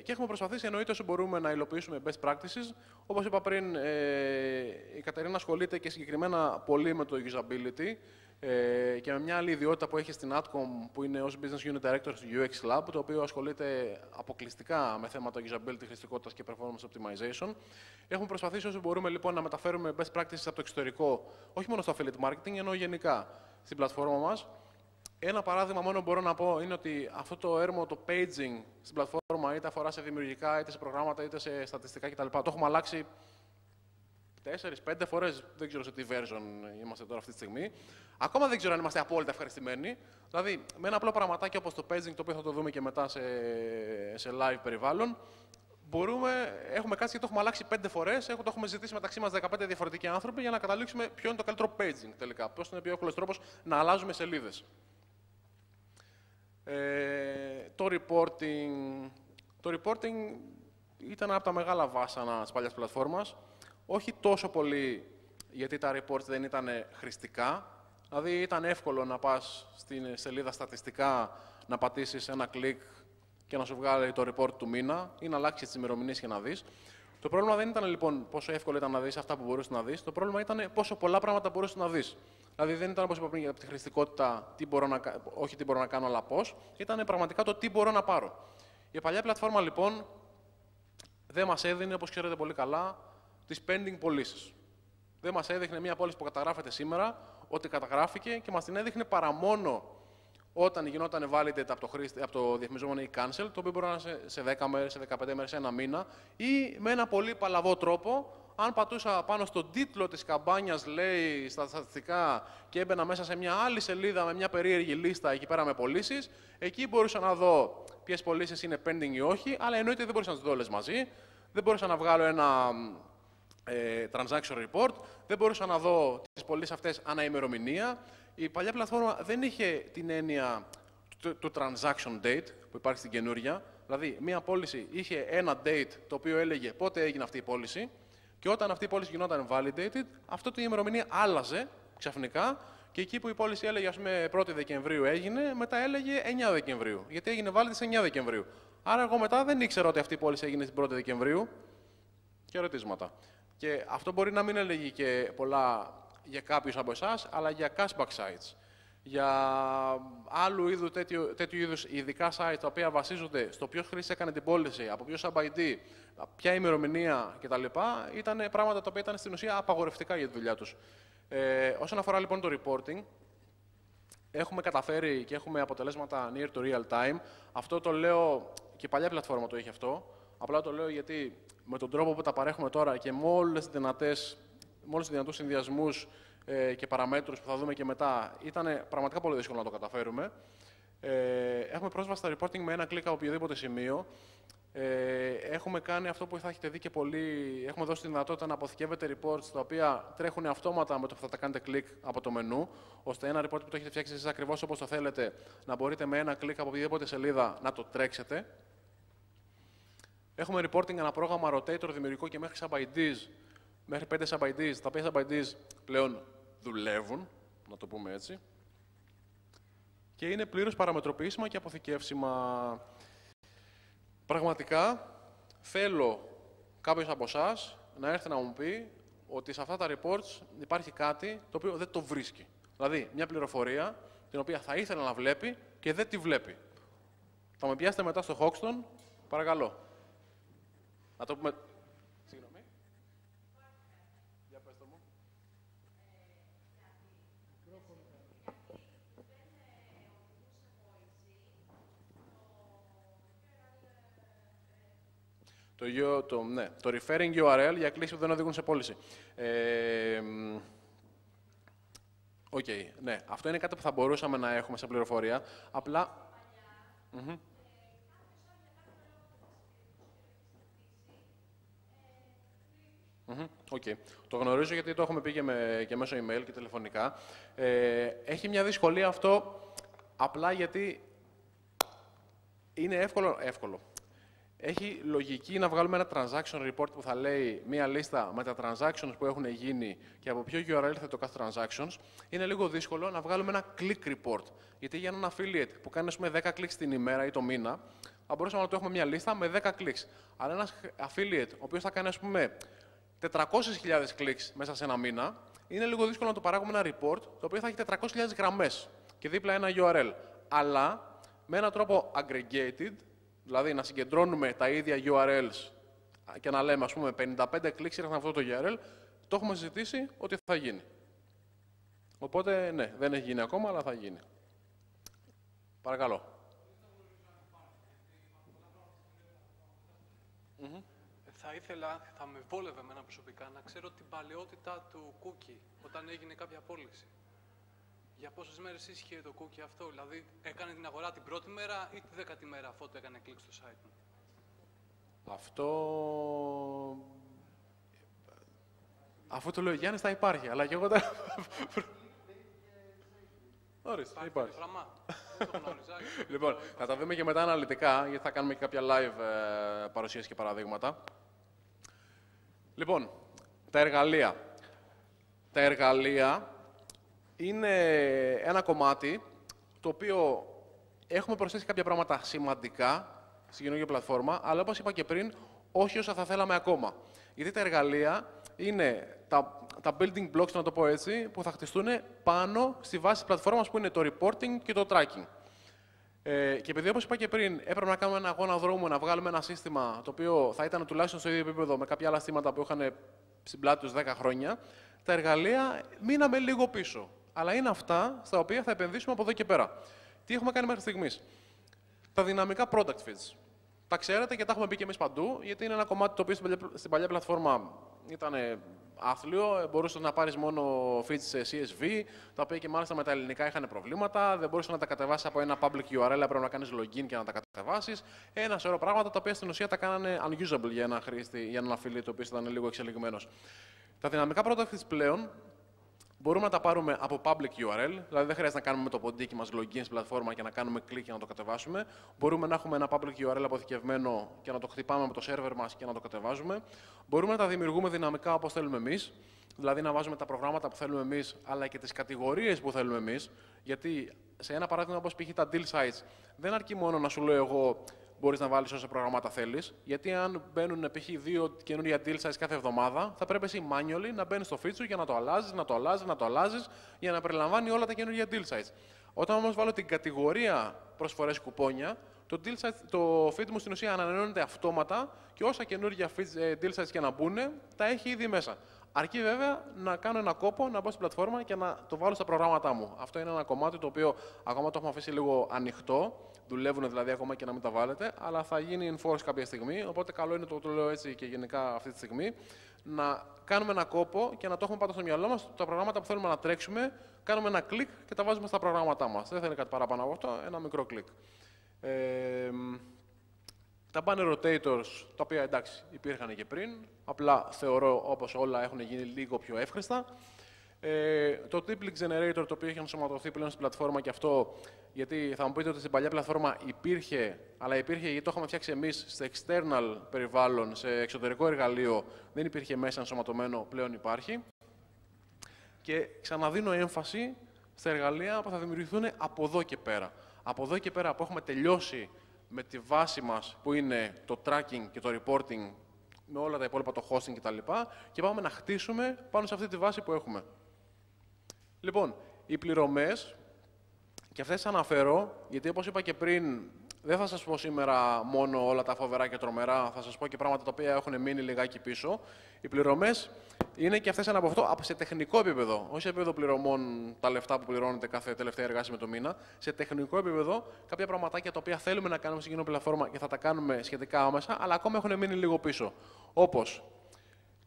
S2: Και έχουμε προσπαθήσει εννοείται όσο μπορούμε να υλοποιήσουμε best practices. Όπως είπα πριν, η Κατερίνα ασχολείται και συγκεκριμένα πολύ με το usability και με μια άλλη ιδιότητα που έχει στην Adcom, που είναι ως Business Unit Director στο UX Lab, το οποίο ασχολείται αποκλειστικά με θέματα usability, χρηστικότητας και performance optimization. Έχουμε προσπαθήσει όσο μπορούμε λοιπόν να μεταφέρουμε best practices από το εξωτερικό, όχι μόνο στο affiliate marketing, ενώ γενικά στην πλατφόρμα μας. Ένα παράδειγμα μόνο μπορώ να πω είναι ότι αυτό το έρμο, το paging στην πλατφόρμα, είτε αφορά σε δημιουργικά, είτε σε προγράμματα, είτε σε στατιστικά κτλ. Το έχουμε αλλάξει 4-5 φορές, δεν ξέρω σε τι version είμαστε τώρα αυτή τη στιγμή. Ακόμα δεν ξέρω αν είμαστε απόλυτα ευχαριστημένοι. Δηλαδή, με ένα απλό πραγματάκι όπως το paging, το οποίο θα το δούμε και μετά σε live περιβάλλον, έχουμε κάτσει και το έχουμε αλλάξει 5 φορές. Το έχουμε ζητήσει μεταξύ μας 15 διαφορετικοί άνθρωποι για να καταλήξουμε ποιο είναι το καλύτερο paging τελικά. Ποιος είναι ο πιο εύκολος τρόπος να αλλάζουμε σελίδες. Το reporting ήταν από τα μεγάλα βάσανα της παλιάς πλατφόρμας. Όχι τόσο πολύ γιατί τα reports δεν ήταν χρηστικά. Δηλαδή ήταν εύκολο να πας στην σελίδα στατιστικά, να πατήσεις ένα κλικ και να σου βγάλει το report του μήνα ή να αλλάξεις τις ημερομηνίες και να δεις. Το πρόβλημα δεν ήταν λοιπόν πόσο εύκολο ήταν να δεις αυτά που μπορούσες να δεις. Το πρόβλημα ήταν πόσο πολλά πράγματα μπορούσες να δεις. Δηλαδή δεν ήταν όπως είπα πριν από τη χρηστικότητα, όχι τι μπορώ να κάνω, αλλά πώς. Ήταν πραγματικά το τι μπορώ να πάρω. Η παλιά πλατφόρμα λοιπόν δεν μας έδινε, όπως ξέρετε πολύ καλά, τις pending πωλήσεις. Δεν μας έδειχνε μια πώληση που καταγράφεται σήμερα, ότι καταγράφηκε και μας την έδειχνε παρά μόνο όταν γινόταν validate από το διαφημιζόμενο ή cancel, το οποίο μπορεί να είναι σε 10 μέρες, σε 15 μέρες, σε ένα μήνα, ή με ένα πολύ παλαβό τρόπο. Αν πατούσα πάνω στον τίτλο της καμπάνιας, λέει, στα στατιστικά και έμπαινα μέσα σε μια άλλη σελίδα με μια περίεργη λίστα εκεί πέρα με πωλήσεις, εκεί μπορούσα να δω ποιες πωλήσεις είναι pending ή όχι, αλλά εννοείται δεν μπορούσα να τις δω όλες μαζί. Δεν μπορούσα να βγάλω ένα transaction report, δεν μπορούσα να δω τις πωλήσεις αυτές ανά ημερομηνία. Η παλιά πλατφόρμα δεν είχε την έννοια του transaction date που υπάρχει στην καινούρια. Δηλαδή, μία πώληση είχε ένα date το οποίο έλεγε πότε έγινε αυτή η πώληση. Και όταν αυτή η πώληση γινόταν validated, αυτό η ημερομηνία άλλαζε ξαφνικά και εκεί που η πώληση έλεγε, ας πούμε, 1η Δεκεμβρίου έγινε, μετά έλεγε 9 Δεκεμβρίου. Γιατί έγινε valid σε 9 Δεκεμβρίου. Άρα, εγώ μετά δεν ήξερα ότι αυτή η πώληση έγινε στην 1η Δεκεμβρίου. Και ερωτήματα. Και αυτό μπορεί να μην έλεγε και πολλά για κάποιους από εσάς, αλλά για cashback sites. Για άλλου είδου τέτοιου είδους ειδικά sites τα οποία βασίζονται στο ποιος χρήστης έκανε την πώληση, από ποιο sub-ID, ποια ημερομηνία κτλ. Ήταν πράγματα τα οποία ήταν στην ουσία απαγορευτικά για τη δουλειά τους. Όσον αφορά λοιπόν το reporting, έχουμε καταφέρει και έχουμε αποτελέσματα near to real time. Αυτό το λέω και η παλιά πλατφόρμα το είχε αυτό. Απλά το λέω γιατί με τον τρόπο που τα παρέχουμε τώρα και με όλους τους δυνατούς συνδυασμούς και παραμέτρους που θα δούμε και μετά, ήταν πραγματικά πολύ δύσκολο να το καταφέρουμε. Έχουμε πρόσβαση στα reporting με ένα κλικ από οποιοδήποτε σημείο. Έχουμε κάνει αυτό που θα έχετε δει και πολύ. Έχουμε δώσει τη δυνατότητα να αποθηκεύετε reports τα οποία τρέχουν αυτόματα με το που θα τα κάνετε κλικ από το μενού, ώστε ένα report που το έχετε φτιάξει εσείς ακριβώς όπως το θέλετε, να μπορείτε με ένα κλικ από οποιαδήποτε σελίδα να το τρέξετε. Έχουμε reporting ένα πρόγραμμα rotator δημιουργικό και μέχρι sub-IDs, μέχρι 5 sub-IDs. Τα 5 sub-IDs πλέον δουλεύουν, να το πούμε έτσι. Και είναι πλήρως παραμετροποιήσιμα και αποθηκεύσιμα. Πραγματικά θέλω κάποιος από εσάς να έρθει να μου πει ότι σε αυτά τα reports υπάρχει κάτι το οποίο δεν το βρίσκει. Δηλαδή, μια πληροφορία την οποία θα ήθελα να βλέπει και δεν τη βλέπει. Θα με πιάσετε μετά στο Hoxton, παρακαλώ. Να το πούμε. Συγγνώμη. Για πες το μου. Το referring URL για κλήσεις που δεν οδηγούν σε πώληση. Ναι. Αυτό είναι κάτι που θα μπορούσαμε να έχουμε σε πληροφορία. Απλά... Οκ. Το γνωρίζω γιατί το έχουμε πει και μέσω email και τηλεφωνικά. Έχει μια δυσκολία αυτό απλά γιατί είναι εύκολο. Έχει λογική να βγάλουμε ένα transaction report που θα λέει μία λίστα με τα transactions που έχουν γίνει και από ποιο URL θα το κάθε transactions. Είναι λίγο δύσκολο να βγάλουμε ένα click report. Γιατί για έναν affiliate που κάνει ας πούμε, 10 clicks την ημέρα ή το μήνα, θα μπορούσαμε να το έχουμε μία λίστα με 10 clicks. Αλλά ένας affiliate, ο οποίος θα κάνει ας πούμε, 400.000 clicks μέσα σε ένα μήνα, είναι λίγο δύσκολο να το παράγουμε ένα report το οποίο θα έχει 400.000 γραμμές και δίπλα ένα URL. Αλλά με έναν τρόπο aggregated, δηλαδή να συγκεντρώνουμε τα ίδια URLs και να λέμε, ας πούμε, 55 clicks ήρθαν αυτό το URL, το έχουμε συζητήσει ότι θα γίνει. Οπότε, ναι, δεν έχει γίνει ακόμα, αλλά θα γίνει. Παρακαλώ.
S5: Θα με βόλευε εμένα προσωπικά να ξέρω την παλαιότητα του cookie όταν έγινε κάποια πώληση. Για πόσες μέρες ίσχυε το cookie αυτό, δηλαδή έκανε την αγορά την πρώτη μέρα ή τη 10η μέρα αφού το έκανε κλικ στο site μου.
S2: Αυτό το λέω ο Γιάννης θα υπάρχει, αλλά και εγώ τα... Ορίστε, υπάρχει.
S5: Πράγμα. Δεν το γνώριζα.
S2: Λοιπόν, θα τα δούμε και μετά αναλυτικά, γιατί θα κάνουμε και κάποια live παρουσίαση και παραδείγματα. Λοιπόν, τα εργαλεία. Τα εργαλεία είναι ένα κομμάτι το οποίο έχουμε προσθέσει κάποια πράγματα σημαντικά στην καινούργια πλατφόρμα, αλλά όπως είπα και πριν, όχι όσα θα θέλαμε ακόμα. Γιατί τα εργαλεία είναι τα building blocks, να το πω έτσι, που θα χτιστούν πάνω στη βάση της πλατφόρμας που είναι το reporting και το tracking. Και επειδή, όπως είπα και πριν, έπρεπε να κάνουμε ένα αγώνα δρόμου, να βγάλουμε ένα σύστημα το οποίο θα ήταν τουλάχιστον στο ίδιο επίπεδο με κάποια άλλα συστήματα που είχαν στην πλάτη τους 10 χρόνια, τα εργαλεία μείναμε λίγο πίσω. Αλλά είναι αυτά στα οποία θα επενδύσουμε από εδώ και πέρα. Τι έχουμε κάνει μέχρι στιγμής. Τα δυναμικά product feeds. Τα ξέρετε και τα έχουμε πει και εμείς παντού, γιατί είναι ένα κομμάτι το οποίο στην παλιά πλατφόρμα ήταν άθλιο. Μπορούσες να πάρεις μόνο feeds σε CSV, τα οποία και μάλιστα με τα ελληνικά είχαν προβλήματα. Δεν μπορούσες να τα κατεβάσεις από ένα public URL, πρέπει να κάνεις login και να τα κατεβάσεις. Ένα σωρό πράγματα τα οποία στην ουσία τα κάνανε unusable για ένα χρήστη, για έναν affiliate, ο οποίος ήταν λίγο εξελιγμένος. Τα δυναμικά product feeds πλέον μπορούμε να τα πάρουμε από public URL, δηλαδή δεν χρειάζεται να κάνουμε με το ποντίκι μας login στην πλατφόρμα και να κάνουμε κλικ και να το κατεβάσουμε. Μπορούμε να έχουμε ένα public URL αποθηκευμένο και να το χτυπάμε με το server μας και να το κατεβάζουμε. Μπορούμε να τα δημιουργούμε δυναμικά όπως θέλουμε εμείς, δηλαδή να βάζουμε τα προγράμματα που θέλουμε εμείς, αλλά και τις κατηγορίες που θέλουμε εμείς. Γιατί σε ένα παράδειγμα όπως π.χ. τα deal sites, δεν αρκεί μόνο να σου λέω εγώ μπορείς να βάλεις όσα προγράμματα θέλεις, γιατί αν μπαίνουν π.χ. 2 καινούργια deal size κάθε εβδομάδα, θα πρέπει εσύ manually να μπαίνεις στο feature για να το αλλάζεις, για να περιλαμβάνει όλα τα καινούργια deal size. Όταν όμως βάλω την κατηγορία προσφορές κουπόνια, το feed μου στην ουσία ανανεώνεται αυτόματα και όσα καινούργια deal size και να μπουν, τα έχει ήδη μέσα. Αρκεί βέβαια να κάνω ένα κόπο, να μπω στην πλατφόρμα και να το βάλω στα προγράμματά μου. Αυτό είναι ένα κομμάτι το οποίο ακόμα το έχουμε αφήσει λίγο ανοιχτό. Δουλεύουν δηλαδή ακόμα και να μην τα βάλετε, αλλά θα γίνει enforce κάποια στιγμή. Οπότε καλό είναι, το λέω έτσι και γενικά αυτή τη στιγμή, να κάνουμε ένα κόπο και να το έχουμε πάντα στο μυαλό μας. Τα προγράμματα που θέλουμε να τρέξουμε, κάνουμε ένα κλικ και τα βάζουμε στα προγράμματά μας. Δεν θέλει κάτι παραπάνω από αυτό, ένα μικρό κλικ. Τα banner rotators, τα οποία εντάξει υπήρχαν και πριν, απλά θεωρώ όπως όλα έχουν γίνει λίγο πιο εύχριστα. Το Triplet Generator, το οποίο έχει ενσωματωθεί πλέον στην πλατφόρμα και αυτό, γιατί θα μου πείτε ότι στην παλιά πλατφόρμα υπήρχε, αλλά υπήρχε γιατί το είχαμε φτιάξει εμείς σε external περιβάλλον, σε εξωτερικό εργαλείο, δεν υπήρχε μέσα ενσωματωμένο, πλέον υπάρχει. Και ξαναδίνω έμφαση στα εργαλεία που θα δημιουργηθούν από εδώ και πέρα. Από εδώ και πέρα που έχουμε τελειώσει με τη βάση μας που είναι το tracking και το reporting με όλα τα υπόλοιπα, το hosting κτλ. Και πάμε να χτίσουμε πάνω σε αυτή τη βάση που έχουμε. Λοιπόν, οι πληρωμές, και αυτές τις αναφέρω, γιατί όπως είπα και πριν, δεν θα σας πω σήμερα μόνο όλα τα φοβερά και τρομερά, θα σας πω και πράγματα τα οποία έχουν μείνει λιγάκι πίσω. Οι πληρωμές είναι και αυτές από αυτό σε τεχνικό επίπεδο, όχι σε επίπεδο πληρωμών, τα λεφτά που πληρώνετε κάθε τελευταία εργάσιμη το μήνα. Σε τεχνικό επίπεδο, κάποια πραγματάκια τα οποία θέλουμε να κάνουμε στην κοινή πλατφόρμα και θα τα κάνουμε σχετικά άμεσα, αλλά ακόμα έχουν μείνει λίγο πίσω. Όπως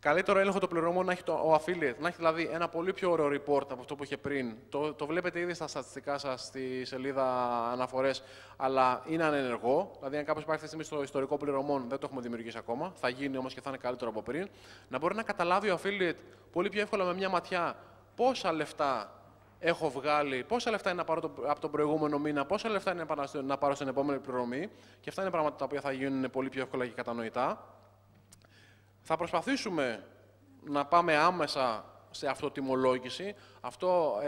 S2: καλύτερο έλεγχο των πληρωμών να έχει ο affiliate, να έχει δηλαδή ένα πολύ πιο ωραίο report από αυτό που είχε πριν. Το βλέπετε ήδη στα στατιστικά σας στη σελίδα αναφορές, αλλά είναι ανενεργό. Δηλαδή, αν κάποιος υπάρχει αυτή τη στιγμή στο ιστορικό πληρωμών, δεν το έχουμε δημιουργήσει ακόμα. Θα γίνει όμως και θα είναι καλύτερο από πριν. Να μπορεί να καταλάβει ο affiliate πολύ πιο εύκολα με μια ματιά πόσα λεφτά έχω βγάλει, πόσα λεφτά είναι να πάρω από τον προηγούμενο μήνα, πόσα λεφτά είναι να πάρω στην επόμενη πληρωμή. Και αυτά είναι πράγματα τα οποία θα γίνουν πολύ πιο εύκολα και κατανοητά. Θα προσπαθήσουμε να πάμε άμεσα σε αυτοτιμολόγηση. Αυτό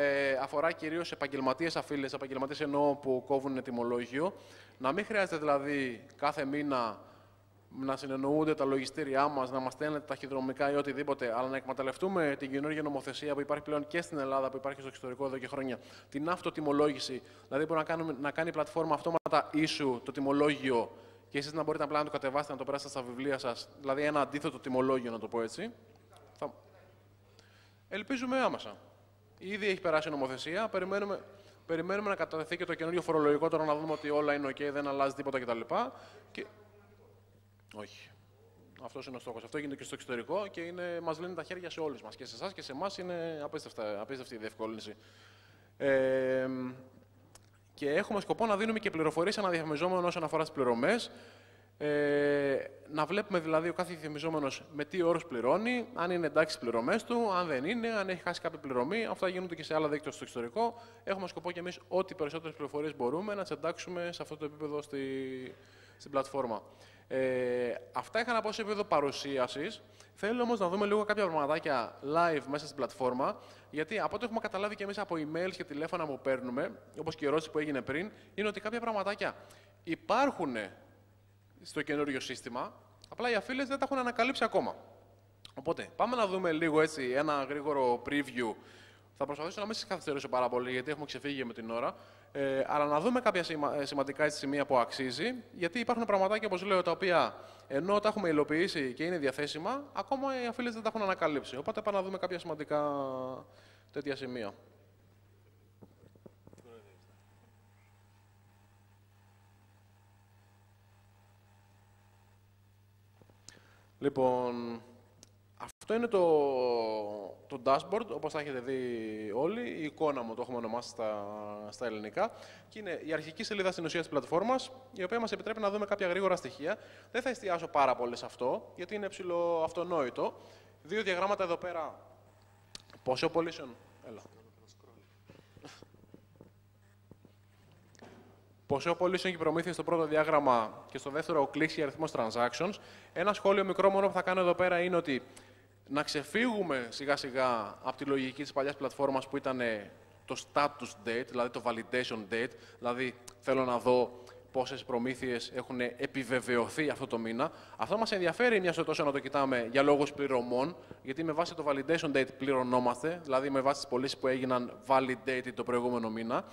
S2: αφορά κυρίως επαγγελματίες affiliates, επαγγελματίες εννοώ που κόβουν τιμολόγιο. Να μην χρειάζεται δηλαδή κάθε μήνα να συνεννοούνται τα λογιστήριά μας, να μας στέλνετε ταχυδρομικά ή οτιδήποτε, αλλά να εκμεταλλευτούμε την καινούργια νομοθεσία που υπάρχει πλέον και στην Ελλάδα, που υπάρχει στο εξωτερικό εδώ και χρόνια, την αυτοτιμολόγηση. Δηλαδή, μπορεί να κάνει η πλατφόρμα αυτόματα issue το τιμολόγιο και εσείς να μπορείτε απλά να το κατεβάσετε, να το περάσετε στα βιβλία σας. Δηλαδή, ένα αντίθετο τιμολόγιο, να το πω έτσι. Ελπίζουμε άμεσα. Ήδη έχει περάσει η νομοθεσία. Περιμένουμε να κατατεθεί και το καινούριο φορολογικό τώρα, να δούμε ότι όλα είναι OK, δεν αλλάζει τίποτα κτλ. Όχι. Αυτός είναι ο στόχος. Αυτό γίνεται και στο εξωτερικό και μας λύνει τα χέρια σε όλους μας. Και σε εσάς και σε εμάς είναι απίστευτη η διευκόλυνση. Και έχουμε σκοπό να δίνουμε και πληροφορίες αναδιαφημιζόμενων όσον αφορά τις πληρωμές. Να βλέπουμε δηλαδή ο κάθε διαφημιζόμενος με τι όρους πληρώνει, αν είναι εντάξει στις πληρωμές του, αν δεν είναι, αν έχει χάσει κάποια πληρωμή. Αυτά γίνονται και σε άλλα δίκτυα στο εξωτερικό. Έχουμε σκοπό και εμείς ό,τι περισσότερες πληροφορίες μπορούμε να τις εντάξουμε σε αυτό το επίπεδο στην πλατφόρμα. Αυτά είχα να πω σε επίπεδο παρουσίασης. Θέλω όμως να δούμε λίγο κάποια πραγματάκια live μέσα στην πλατφόρμα, γιατί από ό,τι έχουμε καταλάβει και εμείς από emails και τηλέφωνα που παίρνουμε, όπως και η ερώτηση που έγινε πριν, είναι ότι κάποια πραγματάκια υπάρχουν στο καινούριο σύστημα, απλά οι affiliates δεν τα έχουν ανακαλύψει ακόμα. Οπότε, πάμε να δούμε λίγο έτσι ένα γρήγορο preview. Θα προσπαθήσω να μην σας καθυστερήσω πάρα πολύ, γιατί έχουμε ξεφύγει με την ώρα. Αλλά να δούμε κάποια σημαντικά σημεία που αξίζει, γιατί υπάρχουν πραγματάκια, όπως λέω, τα οποία ενώ τα έχουμε υλοποιήσει και είναι διαθέσιμα, ακόμα οι affiliates δεν τα έχουν ανακαλύψει. Οπότε, πάμε να δούμε κάποια σημαντικά τέτοια σημεία. Λοιπόν, αυτό είναι το dashboard, όπως θα έχετε δει όλοι. Η εικόνα μου το έχουμε ονομάσει στα ελληνικά. Και είναι η αρχική σελίδα στην ουσία της πλατφόρμας, η οποία μας επιτρέπει να δούμε κάποια γρήγορα στοιχεία. Δεν θα εστιάσω πάρα πολύ σε αυτό, γιατί είναι ψηλό αυτονόητο. Δύο διαγράμματα εδώ πέρα. Πόσο polition. Έλα. Ποσό πωλήσεων και προμήθειες στο πρώτο διάγραμμα και στο δεύτερο κλικ και αριθμός transactions. Ένα σχόλιο μικρό μόνο που θα κάνω εδώ πέρα είναι ότι να ξεφύγουμε σιγά σιγά από τη λογική της παλιάς πλατφόρμας που ήταν το status date, δηλαδή το validation date, δηλαδή θέλω να δω πόσες προμήθειες έχουν επιβεβαιωθεί αυτό το μήνα. Αυτό μας ενδιαφέρει μια στο τόσο να το κοιτάμε για λόγους πληρωμών, γιατί με βάση το validation date πληρωνόμαστε, δηλαδή με βάση τις πωλήσεις που έγιναν validated το προηγούμενο μήνα.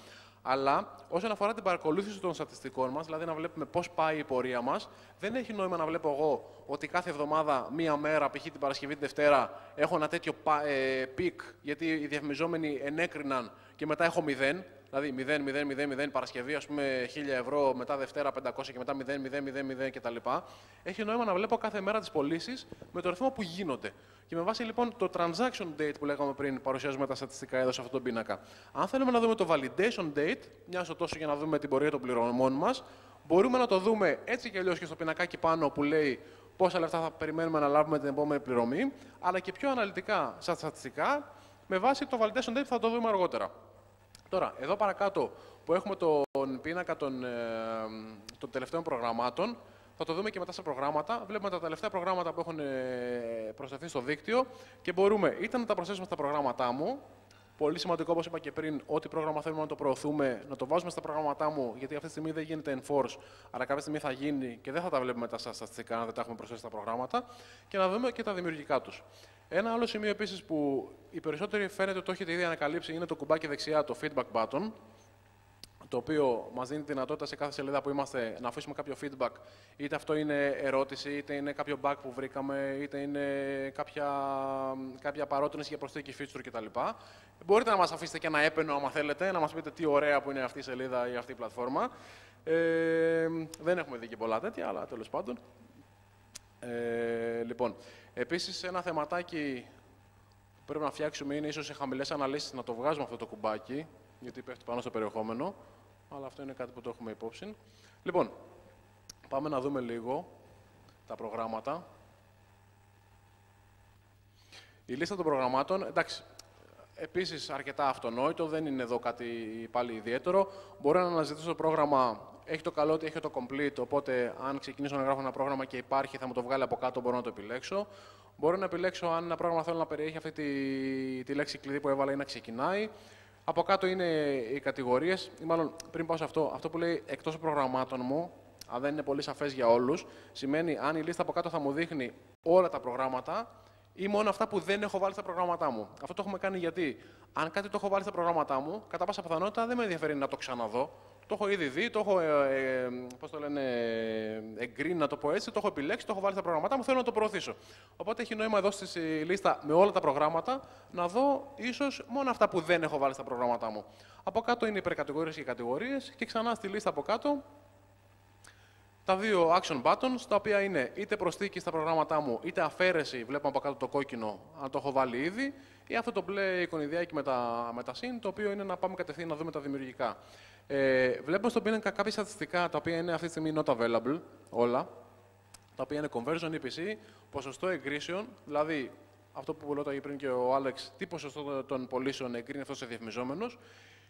S2: Αλλά όσον αφορά την παρακολούθηση των στατιστικών μας, δηλαδή να βλέπουμε πώς πάει η πορεία μας, δεν έχει νόημα να βλέπω εγώ ότι κάθε εβδομάδα, μία μέρα, π.χ. την Παρασκευή, τη Δευτέρα, έχω ένα τέτοιο πικ, γιατί οι διαφημιζόμενοι ενέκριναν και μετά έχω 0. Δηλαδή 0, Παρασκευή, ας πούμε 1.000 ευρώ, μετά Δευτέρα 500 και μετά 0 κτλ. Έχει νόημα να βλέπω κάθε μέρα τις πωλήσεις με το ρυθμό που γίνονται. Και με βάση λοιπόν το transaction date που λέγαμε πριν, παρουσιάζουμε τα στατιστικά εδώ σε αυτόν τον πίνακα. Αν θέλουμε να δούμε το validation date, μια στο τόσο για να δούμε την πορεία των πληρωμών μας, μπορούμε να το δούμε έτσι κι αλλιώς και στο πινακάκι πάνω που λέει πόσα λεφτά θα περιμένουμε να λάβουμε την επόμενη πληρωμή, αλλά και πιο αναλυτικά στα στατιστικά, με βάση το validation date θα το δούμε αργότερα. Τώρα, εδώ παρακάτω που έχουμε τον πίνακα των τελευταίων προγραμμάτων, θα το δούμε και μετά σε προγράμματα. Βλέπουμε τα τελευταία προγράμματα που έχουν προσθεθεί στο δίκτυο και μπορούμε είτε να τα προσθέσουμε στα προγράμματά μου. Πολύ σημαντικό, όπως είπα και πριν, ό,τι πρόγραμμα θέλουμε να το προωθούμε, να το βάζουμε στα προγράμματά μου, γιατί αυτή τη στιγμή δεν γίνεται enforce, αλλά κάποια στιγμή θα γίνει και δεν θα τα βλέπουμε μετά στα στατιστικά, αν δεν τα έχουμε προσθέσει στα προγράμματα, και να δούμε και τα δημιουργικά τους. Ένα άλλο σημείο επίσης που οι περισσότεροι φαίνεται ότι το έχετε ήδη ανακαλύψει είναι το κουμπάκι δεξιά, το feedback button, το οποίο μας δίνει τη δυνατότητα σε κάθε σελίδα που είμαστε να αφήσουμε κάποιο feedback, είτε αυτό είναι ερώτηση, είτε είναι κάποιο bug που βρήκαμε, είτε είναι κάποια παρότρινση για προσθήκη feature κτλ. Μπορείτε να μας αφήσετε και ένα έπαινο, άμα θέλετε, να μας πείτε τι ωραία που είναι αυτή η σελίδα ή αυτή η πλατφόρμα. Δεν έχουμε δει και πολλά τέτοια, αλλά τέλος πάντων. Λοιπόν, επίσης ένα θεματάκι που πρέπει να φτιάξουμε είναι ίσως σε χαμηλές αναλύσεις να το βγάζουμε αυτό το κουμπάκι, γιατί πέφτει πάνω στο περιεχόμενο, αλλά αυτό είναι κάτι που το έχουμε υπόψη. Λοιπόν, πάμε να δούμε λίγο τα προγράμματα. Η λίστα των προγραμμάτων, εντάξει, επίσης αρκετά αυτονόητο, δεν είναι εδώ κάτι πάλι ιδιαίτερο. Μπορώ να αναζητήσω το πρόγραμμα, έχει το καλό ότι έχει το complete, οπότε αν ξεκινήσω να γράφω ένα πρόγραμμα και υπάρχει, θα μου το βγάλει από κάτω, μπορώ να το επιλέξω. Μπορώ να επιλέξω αν ένα πρόγραμμα θέλω να περιέχει αυτή τη λέξη κλειδί που έβαλα ή να ξεκινάει. Από κάτω είναι οι κατηγορίες, ή μάλλον πριν πάω σε αυτό που λέει εκτός προγραμμάτων μου, αν δεν είναι πολύ σαφές για όλους, σημαίνει αν η λίστα από κάτω θα μου δείχνει όλα τα προγράμματα ή μόνο αυτά που δεν έχω βάλει στα προγράμματά μου. Αυτό το έχουμε κάνει γιατί, αν κάτι το έχω βάλει στα προγράμματά μου, κατά πάσα πιθανότητα δεν με ενδιαφέρει να το ξαναδώ. Το έχω ήδη δει, το έχω εγκρίνει, να το πω έτσι, το έχω επιλέξει, το έχω βάλει στα προγράμματά μου, θέλω να το προωθήσω. Οπότε έχει νόημα εδώ στη λίστα με όλα τα προγράμματα να δω ίσως μόνο αυτά που δεν έχω βάλει στα προγράμματά μου. Από κάτω είναι υπερκατηγορίες και κατηγορίες και ξανά στη λίστα από κάτω τα δύο action buttons, τα οποία είναι είτε προσθήκη στα προγράμματά μου, είτε αφαίρεση, βλέπουμε από κάτω το κόκκινο, αν το έχω βάλει ήδη, ή αυτό το μπλε εικονιδιάκι με τα συν, το οποίο είναι να πάμε κατευθείαν να δούμε τα δημιουργικά. Βλέπουμε στον πίνακα κάποια στατιστικά, τα οποία είναι αυτή τη στιγμή not available, όλα, τα οποία είναι conversion EPC, ποσοστό εγκρίσεων, δηλαδή αυτό που λέω πριν και ο Άλεξ, τι ποσοστό των πωλήσεων εγκρίνει αυτός ο διαφημιζόμενος,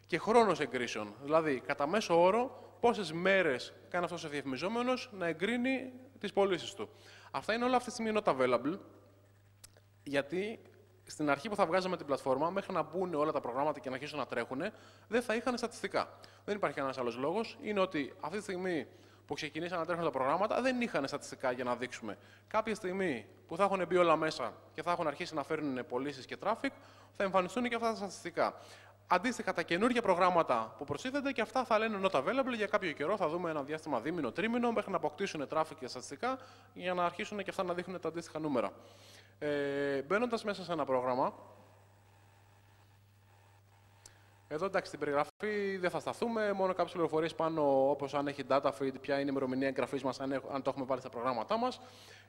S2: και χρόνος εγκρίσεων, δηλαδή κατά μέσο όρο πόσες μέρες κάνει αυτός ο διαφημιζόμενος να εγκρίνει τις πωλήσεις του. Αυτά είναι όλα αυτή τη στιγμή not available, γιατί στην αρχή που θα βγάζαμε την πλατφόρμα, μέχρι να μπουν όλα τα προγράμματα και να αρχίσουν να τρέχουν, δεν θα είχαν στατιστικά. Δεν υπάρχει κανένας άλλος λόγος. Είναι ότι αυτή τη στιγμή που ξεκινήσαν να τρέχουν τα προγράμματα, δεν είχαν στατιστικά για να δείξουμε. Κάποια στιγμή που θα έχουν μπει όλα μέσα και θα έχουν αρχίσει να φέρνουν πωλήσεις και traffic, θα εμφανιστούν και αυτά τα στατιστικά. Αντίστοιχα, τα καινούργια προγράμματα που προσθέτονται και αυτά θα λένε not available για κάποιο καιρό. Θα δούμε ένα διάστημα δίμηνο, τρίμηνο, μέχρι να αποκτήσουν traffic και στατιστικά για να αρχίσουν και αυτά να δείχνουν τα αντίστοιχα νούμερα. Μπαίνοντας μέσα σε ένα πρόγραμμα, εδώ εντάξει στην περιγραφή δεν θα σταθούμε, μόνο κάποιες πληροφορίες πάνω, όπως αν έχει data feed, ποια είναι η ημερομηνία εγγραφής μας, αν το έχουμε βάλει στα προγράμματά μας.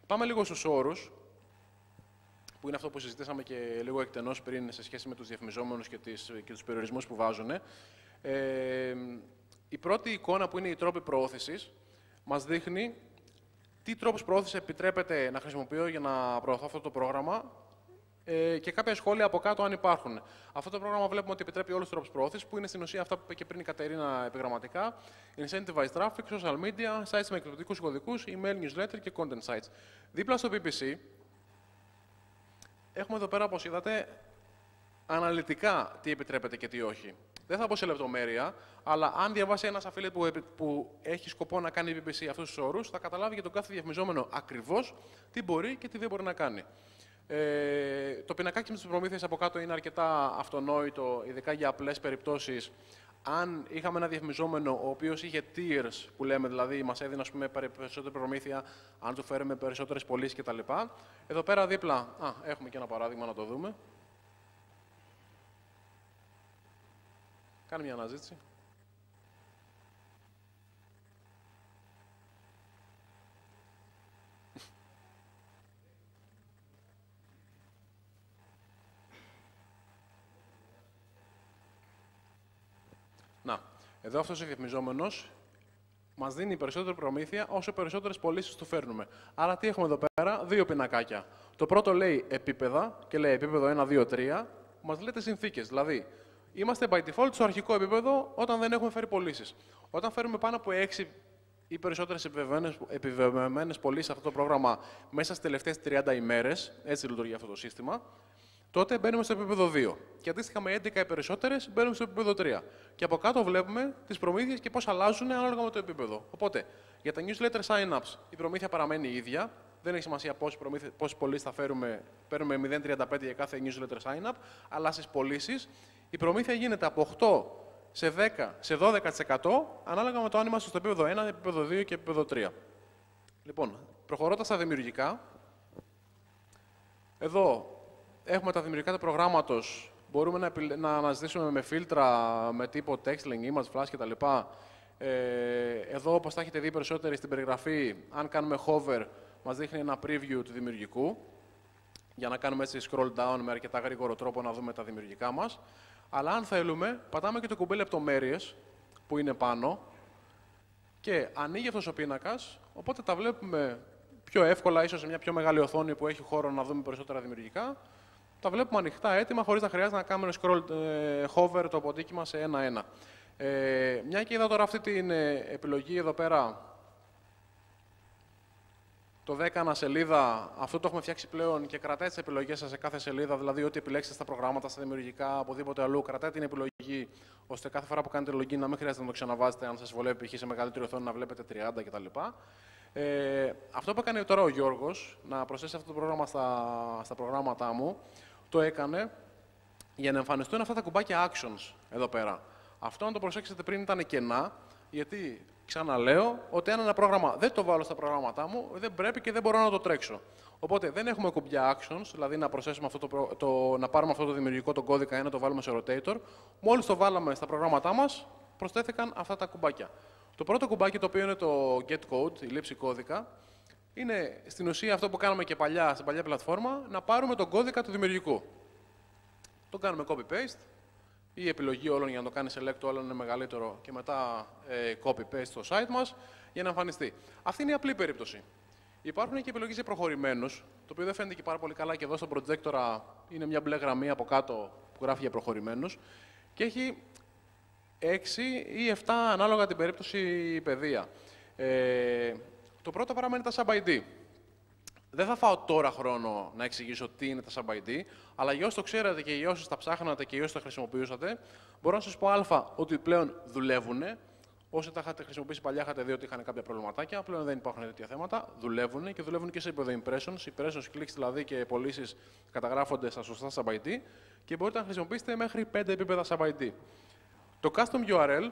S2: Πάμε λίγο στους όρους, που είναι αυτό που συζητήσαμε και λίγο εκτενώς πριν σε σχέση με τους διαφημιζόμενους και τους περιορισμούς που βάζουν. Η πρώτη εικόνα που είναι οι τρόποι προώθησης μας δείχνει τι τρόπους προώθησης επιτρέπεται να χρησιμοποιώ για να προωθώ αυτό το πρόγραμμα και κάποια σχόλια από κάτω αν υπάρχουν. Αυτό το πρόγραμμα βλέπουμε ότι επιτρέπει όλους τους τρόπους προώθησης, που είναι στην ουσία αυτά που είπε και πριν η Κατερίνα επιγραμματικά. Incentivized traffic, social media, sites με εκπληκτικούς κωδικούς, email, newsletter και content sites. Δίπλα στο PPC έχουμε εδώ πέρα, όπως είδατε, αναλυτικά τι επιτρέπεται και τι όχι. Δεν θα πω σε λεπτομέρεια, αλλά αν διαβάσει ένας affiliate που έχει σκοπό να κάνει PPC αυτούς τους όρους, θα καταλάβει για τον κάθε διαφημιζόμενο ακριβώς τι μπορεί και τι δεν μπορεί να κάνει. Το πινακάκι με τις προμήθειες από κάτω είναι αρκετά αυτονόητο, ειδικά για απλές περιπτώσεις. Αν είχαμε ένα διαφημιζόμενο ο οποίος είχε tiers, που λέμε, δηλαδή μας έδινε ας πούμε, περισσότερη προμήθεια, αν του φέρουμε περισσότερες πωλήσεις κτλ. Εδώ πέρα δίπλα, έχουμε και ένα παράδειγμα να το δούμε. Κάνε μια αναζήτηση. Να, εδώ αυτός ο διαφημιζόμενος μας δίνει περισσότερη προμήθεια όσο περισσότερες πωλήσεις του φέρνουμε. Άρα τι έχουμε εδώ πέρα, δύο πινακάκια. Το πρώτο λέει επίπεδα και λέει επίπεδο 1, 2, 3. Μας λέει τις συνθήκες, δηλαδή είμαστε by default στο αρχικό επίπεδο όταν δεν έχουμε φέρει πωλήσεις. Όταν φέρουμε πάνω από 6 ή περισσότερες επιβεβαιωμένες πωλήσεις σε αυτό το πρόγραμμα μέσα στις τελευταίες 30 ημέρες, έτσι λειτουργεί αυτό το σύστημα, τότε μπαίνουμε στο επίπεδο 2. Και αντίστοιχα με 11 ή περισσότερες μπαίνουμε στο επίπεδο 3. Και από κάτω βλέπουμε τις προμήθειες και πώς αλλάζουν ανάλογα με το επίπεδο. Οπότε, για τα newsletter sign-ups η προμήθεια παραμένει η ίδια. Δεν έχει σημασία πόσες πωλήσεις θα φέρουμε. Παίρνουμε 0,35 για κάθε newsletter sign-up. Αλλά στις πωλήσεις η προμήθεια γίνεται από 8 σε 10 σε 12% ανάλογα με το αν είμαστε στο επίπεδο 1, επίπεδο 2 και επίπεδο 3. Λοιπόν, προχωρώντας στα δημιουργικά, εδώ έχουμε τα δημιουργικά του προγράμματος. Μπορούμε να αναζητήσουμε με φίλτρα, με τύπο textling, image, flash κτλ. Εδώ, όπως θα έχετε δει περισσότεροι στην περιγραφή, αν κάνουμε hover, μας δείχνει ένα preview του δημιουργικού, για να κάνουμε έτσι scroll down με αρκετά γρήγορο τρόπο να δούμε τα δημιουργικά μας. Αλλά αν θέλουμε, πατάμε και το κουμπί λεπτομέρειες που είναι πάνω και ανοίγει αυτός ο πίνακας, οπότε τα βλέπουμε πιο εύκολα, ίσως σε μια πιο μεγάλη οθόνη που έχει χώρο να δούμε περισσότερα δημιουργικά. Τα βλέπουμε ανοιχτά, έτοιμα, χωρίς να χρειάζεται να κάνουμε scroll hover το ποντίκι μας σε ένα-ένα. Μια και είδα τώρα αυτή την επιλογή εδώ πέρα, το 10 ανασελίδα, αυτό το έχουμε φτιάξει πλέον και κρατάει τις επιλογές σας σε κάθε σελίδα, δηλαδή ό,τι επιλέξετε στα προγράμματα, στα δημιουργικά, οπουδήποτε αλλού, κρατάει την επιλογή, ώστε κάθε φορά που κάνετε login να μην χρειάζεται να το ξαναβάζετε, αν σας βολεύει π.χ. σε μεγαλύτερη οθόνη να βλέπετε 30 κτλ. Αυτό που έκανε τώρα ο Γιώργος, να προσθέσει αυτό το πρόγραμμα στα προγράμματά μου, το έκανε για να εμφανιστούν αυτά τα κουμπάκια actions εδώ πέρα. Αυτό, αν το προσέξετε πριν, ήταν κενά, γιατί ξαναλέω ότι αν ένα πρόγραμμα δεν το βάλω στα προγράμματά μου, δεν πρέπει και δεν μπορώ να το τρέξω. Οπότε δεν έχουμε κουμπιά actions, δηλαδή να προσθέσουμε να πάρουμε αυτό το δημιουργικό τον κώδικα ή να το βάλουμε σε rotator. Μόλις το βάλαμε στα προγράμματά μας, προσθέθηκαν αυτά τα κουμπάκια. Το πρώτο κουμπάκι, το οποίο είναι το get code, η λήψη κώδικα, είναι στην ουσία αυτό που κάναμε και παλιά, στην παλιά πλατφόρμα, να πάρουμε τον κώδικα του δημιουργικού. Το κάνουμε copy-paste, ή επιλογή όλων για να το κάνει select όλων είναι μεγαλύτερο και μετά copy-paste στο site μας για να εμφανιστεί. Αυτή είναι η απλή περίπτωση. Υπάρχουν και επιλογές για προχωρημένους, το οποίο δεν φαίνεται και πάρα πολύ καλά και εδώ στο projector είναι μια μπλε γραμμή από κάτω που γράφει για προχωρημένους και έχει 6 ή 7 ανάλογα την περίπτωση παιδεία. Το πρώτο πράγμα είναι τα sub-ID. Δεν θα φάω τώρα χρόνο να εξηγήσω τι είναι τα sub-ID, αλλά για όσοι το ξέρατε και για όσοι τα ψάχνατε και για όσοι τα χρησιμοποιούσατε, μπορώ να σας πω ότι πλέον δουλεύουν. Όσοι τα είχατε χρησιμοποιήσει παλιά, είχατε δει ότι είχαν κάποια προβληματάκια. Πλέον δεν υπάρχουν τέτοια θέματα. Δουλεύουν και δουλεύουν και σε επίπεδο impressions. Impressions, clicks δηλαδή και πωλήσεις καταγράφονται στα σωστά sub-ID και μπορείτε να χρησιμοποιήσετε μέχρι 5 επίπεδα sub-ID. Το custom URL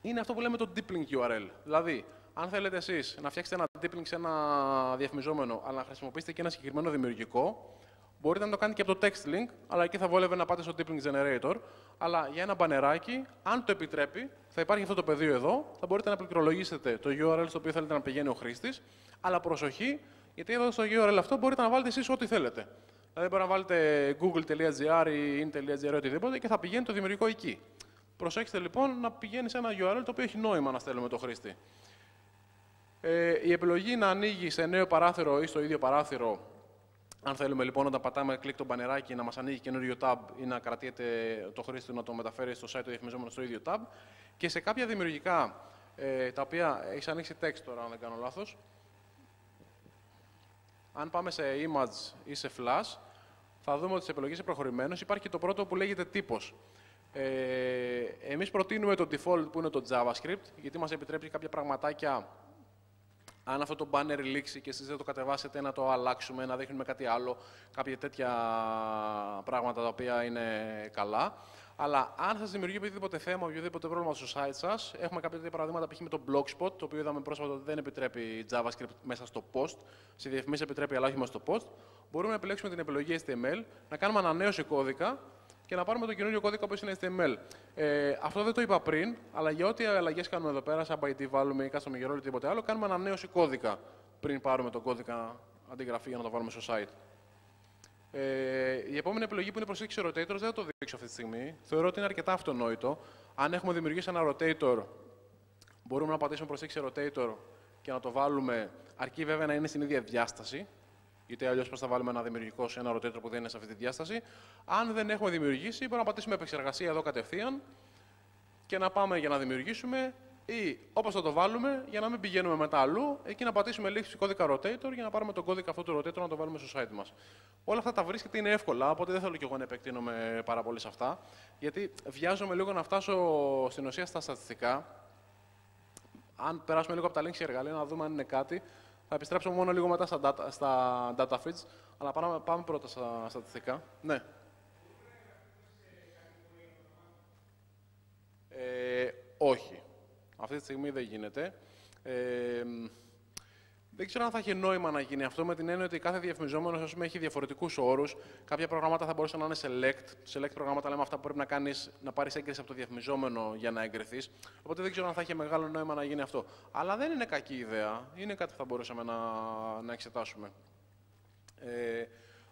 S2: είναι αυτό που λέμε το deep link URL. Δηλαδή, αν θέλετε εσείς να φτιάξετε ένα deep link σε ένα διαφημιζόμενο, αλλά να χρησιμοποιήσετε και ένα συγκεκριμένο δημιουργικό, μπορείτε να το κάνετε και από το text link, αλλά εκεί θα βόλευε να πάτε στο deep link generator. Αλλά για ένα μπανεράκι, αν το επιτρέπει, θα υπάρχει αυτό το πεδίο εδώ, θα μπορείτε να πληκτρολογήσετε το URL στο οποίο θέλετε να πηγαίνει ο χρήστης. Αλλά προσοχή, γιατί εδώ στο URL αυτό μπορείτε να βάλετε εσείς ό,τι θέλετε. Δηλαδή, μπορείτε να βάλετε google.gr ή in.gr ή οτιδήποτε και θα πηγαίνει το δημιουργικό εκεί. Προσέξτε λοιπόν να πηγαίνει σε ένα URL το οποίο έχει νόημα να στέλνουμε το χρήστη. Η επιλογή να ανοίγει σε νέο παράθυρο ή στο ίδιο παράθυρο, αν θέλουμε λοιπόν όταν πατάμε κλικ το μπανεράκι να μας ανοίγει καινούριο tab ή να κρατιέται το χρήστη να το μεταφέρει στο site το διαφημιζόμενο στο ίδιο tab. Και σε κάποια δημιουργικά, τα οποία έχει ανοίξει text τώρα, αν δεν κάνω λάθος, αν πάμε σε image ή σε flash, θα δούμε ότι στις επιλογές προχωρημένος υπάρχει και το πρώτο που λέγεται τύπος. Εμείς προτείνουμε το default που είναι το JavaScript, γιατί μας επιτρέπει κάποια πραγματάκια. Αν αυτό το banner λήξει και εσείς δεν το κατεβάσετε, να το αλλάξουμε, να δείχνουμε κάτι άλλο, κάποια τέτοια πράγματα τα οποία είναι καλά. Αλλά αν σας δημιουργεί οποιοδήποτε θέμα, οποιοδήποτε πρόβλημα στο site σας, έχουμε κάποια τέτοια παραδείγματα π.χ. με το Blogspot, το οποίο είδαμε πρόσφατα ότι δεν επιτρέπει JavaScript μέσα στο post. Σε διαφημίσεις επιτρέπει, αλλά όχι μέσα στο post. Μπορούμε να επιλέξουμε την επιλογή HTML, να κάνουμε ανανέωση κώδικα και να πάρουμε το καινούριο κώδικα όπως είναι HTML. Αυτό δεν το είπα πριν, αλλά για ό,τι αλλαγές κάνουμε εδώ πέρα, σαν by βάλουμε ή custom URL ή τίποτε άλλο, κάνουμε ανανέωση κώδικα πριν πάρουμε τον κώδικα αντιγραφή για να το βάλουμε στο site. Η επόμενη επιλογή που είναι προσθήκη rotators δεν θα το δείξω αυτή τη στιγμή. Θεωρώ ότι είναι αρκετά αυτονόητο. Αν έχουμε δημιουργήσει ένα rotator, μπορούμε να πατήσουμε προσθήκη rotator και να το βάλουμε, αρκεί βέβαια να είναι στην ίδια διάσταση. Γιατί αλλιώς πώς θα βάλουμε ένα δημιουργικό σε ένα rotator που δεν είναι σε αυτή τη διάσταση. Αν δεν έχουμε δημιουργήσει, μπορούμε να πατήσουμε επεξεργασία εδώ κατευθείαν και να πάμε για να δημιουργήσουμε ή όπως θα το βάλουμε, για να μην πηγαίνουμε μετά αλλού, εκεί να πατήσουμε λήξη κώδικα rotator για να πάρουμε τον κώδικα αυτού του rotator να το βάλουμε στο site μας. Όλα αυτά τα βρίσκεται, είναι εύκολα, οπότε δεν θέλω κι εγώ να επεκτείνομαι πάρα πολύ σε αυτά, γιατί βιάζομαι λίγο να φτάσω στην ουσία στα στατιστικά. Αν περάσουμε λίγο από τα links και εργαλεία, να δούμε αν είναι κάτι. Θα επιστρέψω μόνο λίγο μετά στα data feeds, αλλά πάμε πρώτα στα στατιστικά. Ναι. Όχι. Αυτή τη στιγμή δεν γίνεται. Δεν ξέρω αν θα έχει νόημα να γίνει αυτό με την έννοια ότι κάθε διαφημιζόμενος έχει διαφορετικούς όρους. Κάποια προγράμματα θα μπορούσαν να είναι select. Select προγράμματα λέμε αυτά που πρέπει να κάνεις, να πάρεις έγκριση από το διαφημιζόμενο για να εγκριθείς. Οπότε δεν ξέρω αν θα έχει μεγάλο νόημα να γίνει αυτό. Αλλά δεν είναι κακή ιδέα. Είναι κάτι που θα μπορούσαμε να εξετάσουμε.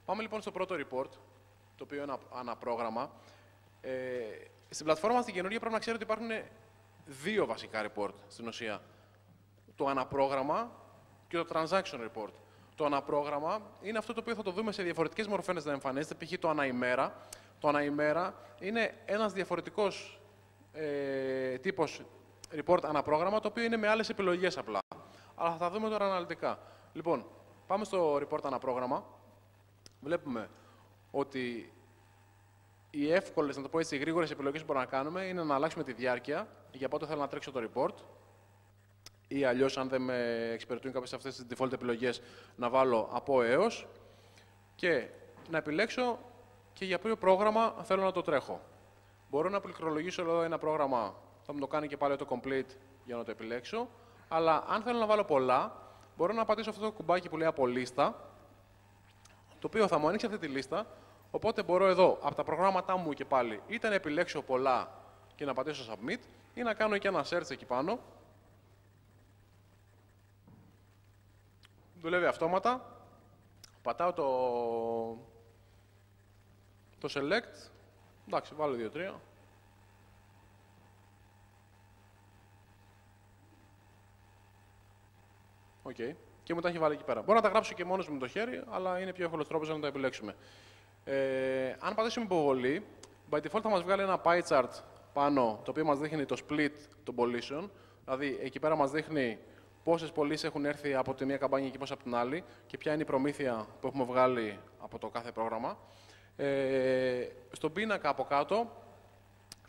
S2: Πάμε λοιπόν στο πρώτο report, το οποίο είναι αναπρόγραμμα. Στην πλατφόρμα στην καινούργια πρέπει να ξέρετε ότι υπάρχουν δύο βασικά report στην ουσία. Το αναπρόγραμμα και το transaction report. Το αναπρόγραμμα είναι αυτό το οποίο θα το δούμε σε διαφορετικές μορφές να εμφανίζεται, π.χ. το αναημέρα. Το αναημέρα είναι ένας διαφορετικός τύπος report αναπρόγραμμα, το οποίο είναι με άλλες επιλογές απλά. Αλλά θα τα δούμε τώρα αναλυτικά. Λοιπόν, πάμε στο report αναπρόγραμμα. Βλέπουμε ότι οι εύκολες, να το πω έτσι, οι γρήγορες επιλογές που μπορούμε να κάνουμε είναι να αλλάξουμε τη διάρκεια, για πότε θέλω να τρέξω το report, ή αλλιώς, αν δεν με εξυπηρετούν κάποιες αυτές τις default επιλογές, να βάλω από έως και να επιλέξω και για ποιο πρόγραμμα θέλω να το τρέχω. Μπορώ να πληκτρολογήσω εδώ ένα πρόγραμμα, θα μου το κάνει και πάλι το complete για να το επιλέξω, αλλά αν θέλω να βάλω πολλά, μπορώ να πατήσω αυτό το κουμπάκι που λέει από λίστα, το οποίο θα μου ανοίξει αυτή τη λίστα, οπότε μπορώ εδώ, από τα προγράμματά μου και πάλι, είτε να επιλέξω πολλά και να πατήσω submit, ή να κάνω και ένα search εκεί πάνω. Δουλεύει αυτόματα. Πατάω το select. Εντάξει, βάλω 2-3. Οκ. Και μου τα έχει βάλει εκεί πέρα. Μπορώ να τα γράψω και μόνος μου με το χέρι, αλλά είναι πιο εύκολος τρόπος να τα επιλέξουμε. Αν πατήσουμε υποβολή, by default θα μας βγάλει ένα pie chart πάνω, το οποίο μας δείχνει το split των πωλήσεων. Δηλαδή, εκεί πέρα μας δείχνει πόσες πωλήσεις έχουν έρθει από τη μία καμπάνια και πόσες από την άλλη και ποια είναι η προμήθεια που έχουμε βγάλει από το κάθε πρόγραμμα. Στον πίνακα από κάτω,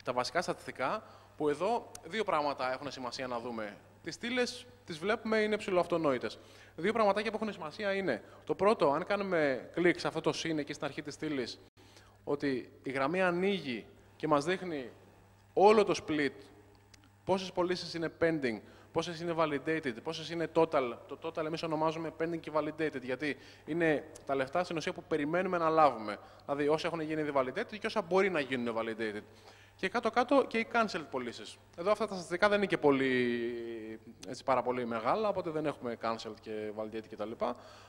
S2: τα βασικά στατιστικά, που εδώ δύο πράγματα έχουν σημασία να δούμε. Τις στήλες τις βλέπουμε, είναι ψηλοαυτονόητες. Δύο πραγματάκια που έχουν σημασία είναι, το πρώτο, αν κάνουμε κλικ σε αυτό το συν εκεί στην αρχή της στήλης, ότι η γραμμή ανοίγει και μας δείχνει όλο το split, πόσες πωλήσεις είναι pending, πόσες είναι validated, πόσες είναι total. Το total εμείς ονομάζουμε pending και validated, γιατί είναι τα λεφτά στην ουσία που περιμένουμε να λάβουμε. Δηλαδή όσα έχουν γίνει ήδη validated και όσα μπορεί να γίνουν validated. Και κάτω-κάτω και οι cancelled πωλήσεις. Εδώ αυτά τα στατιστικά δεν είναι και πάρα πολύ μεγάλα, οπότε δεν έχουμε cancelled και validated κτλ.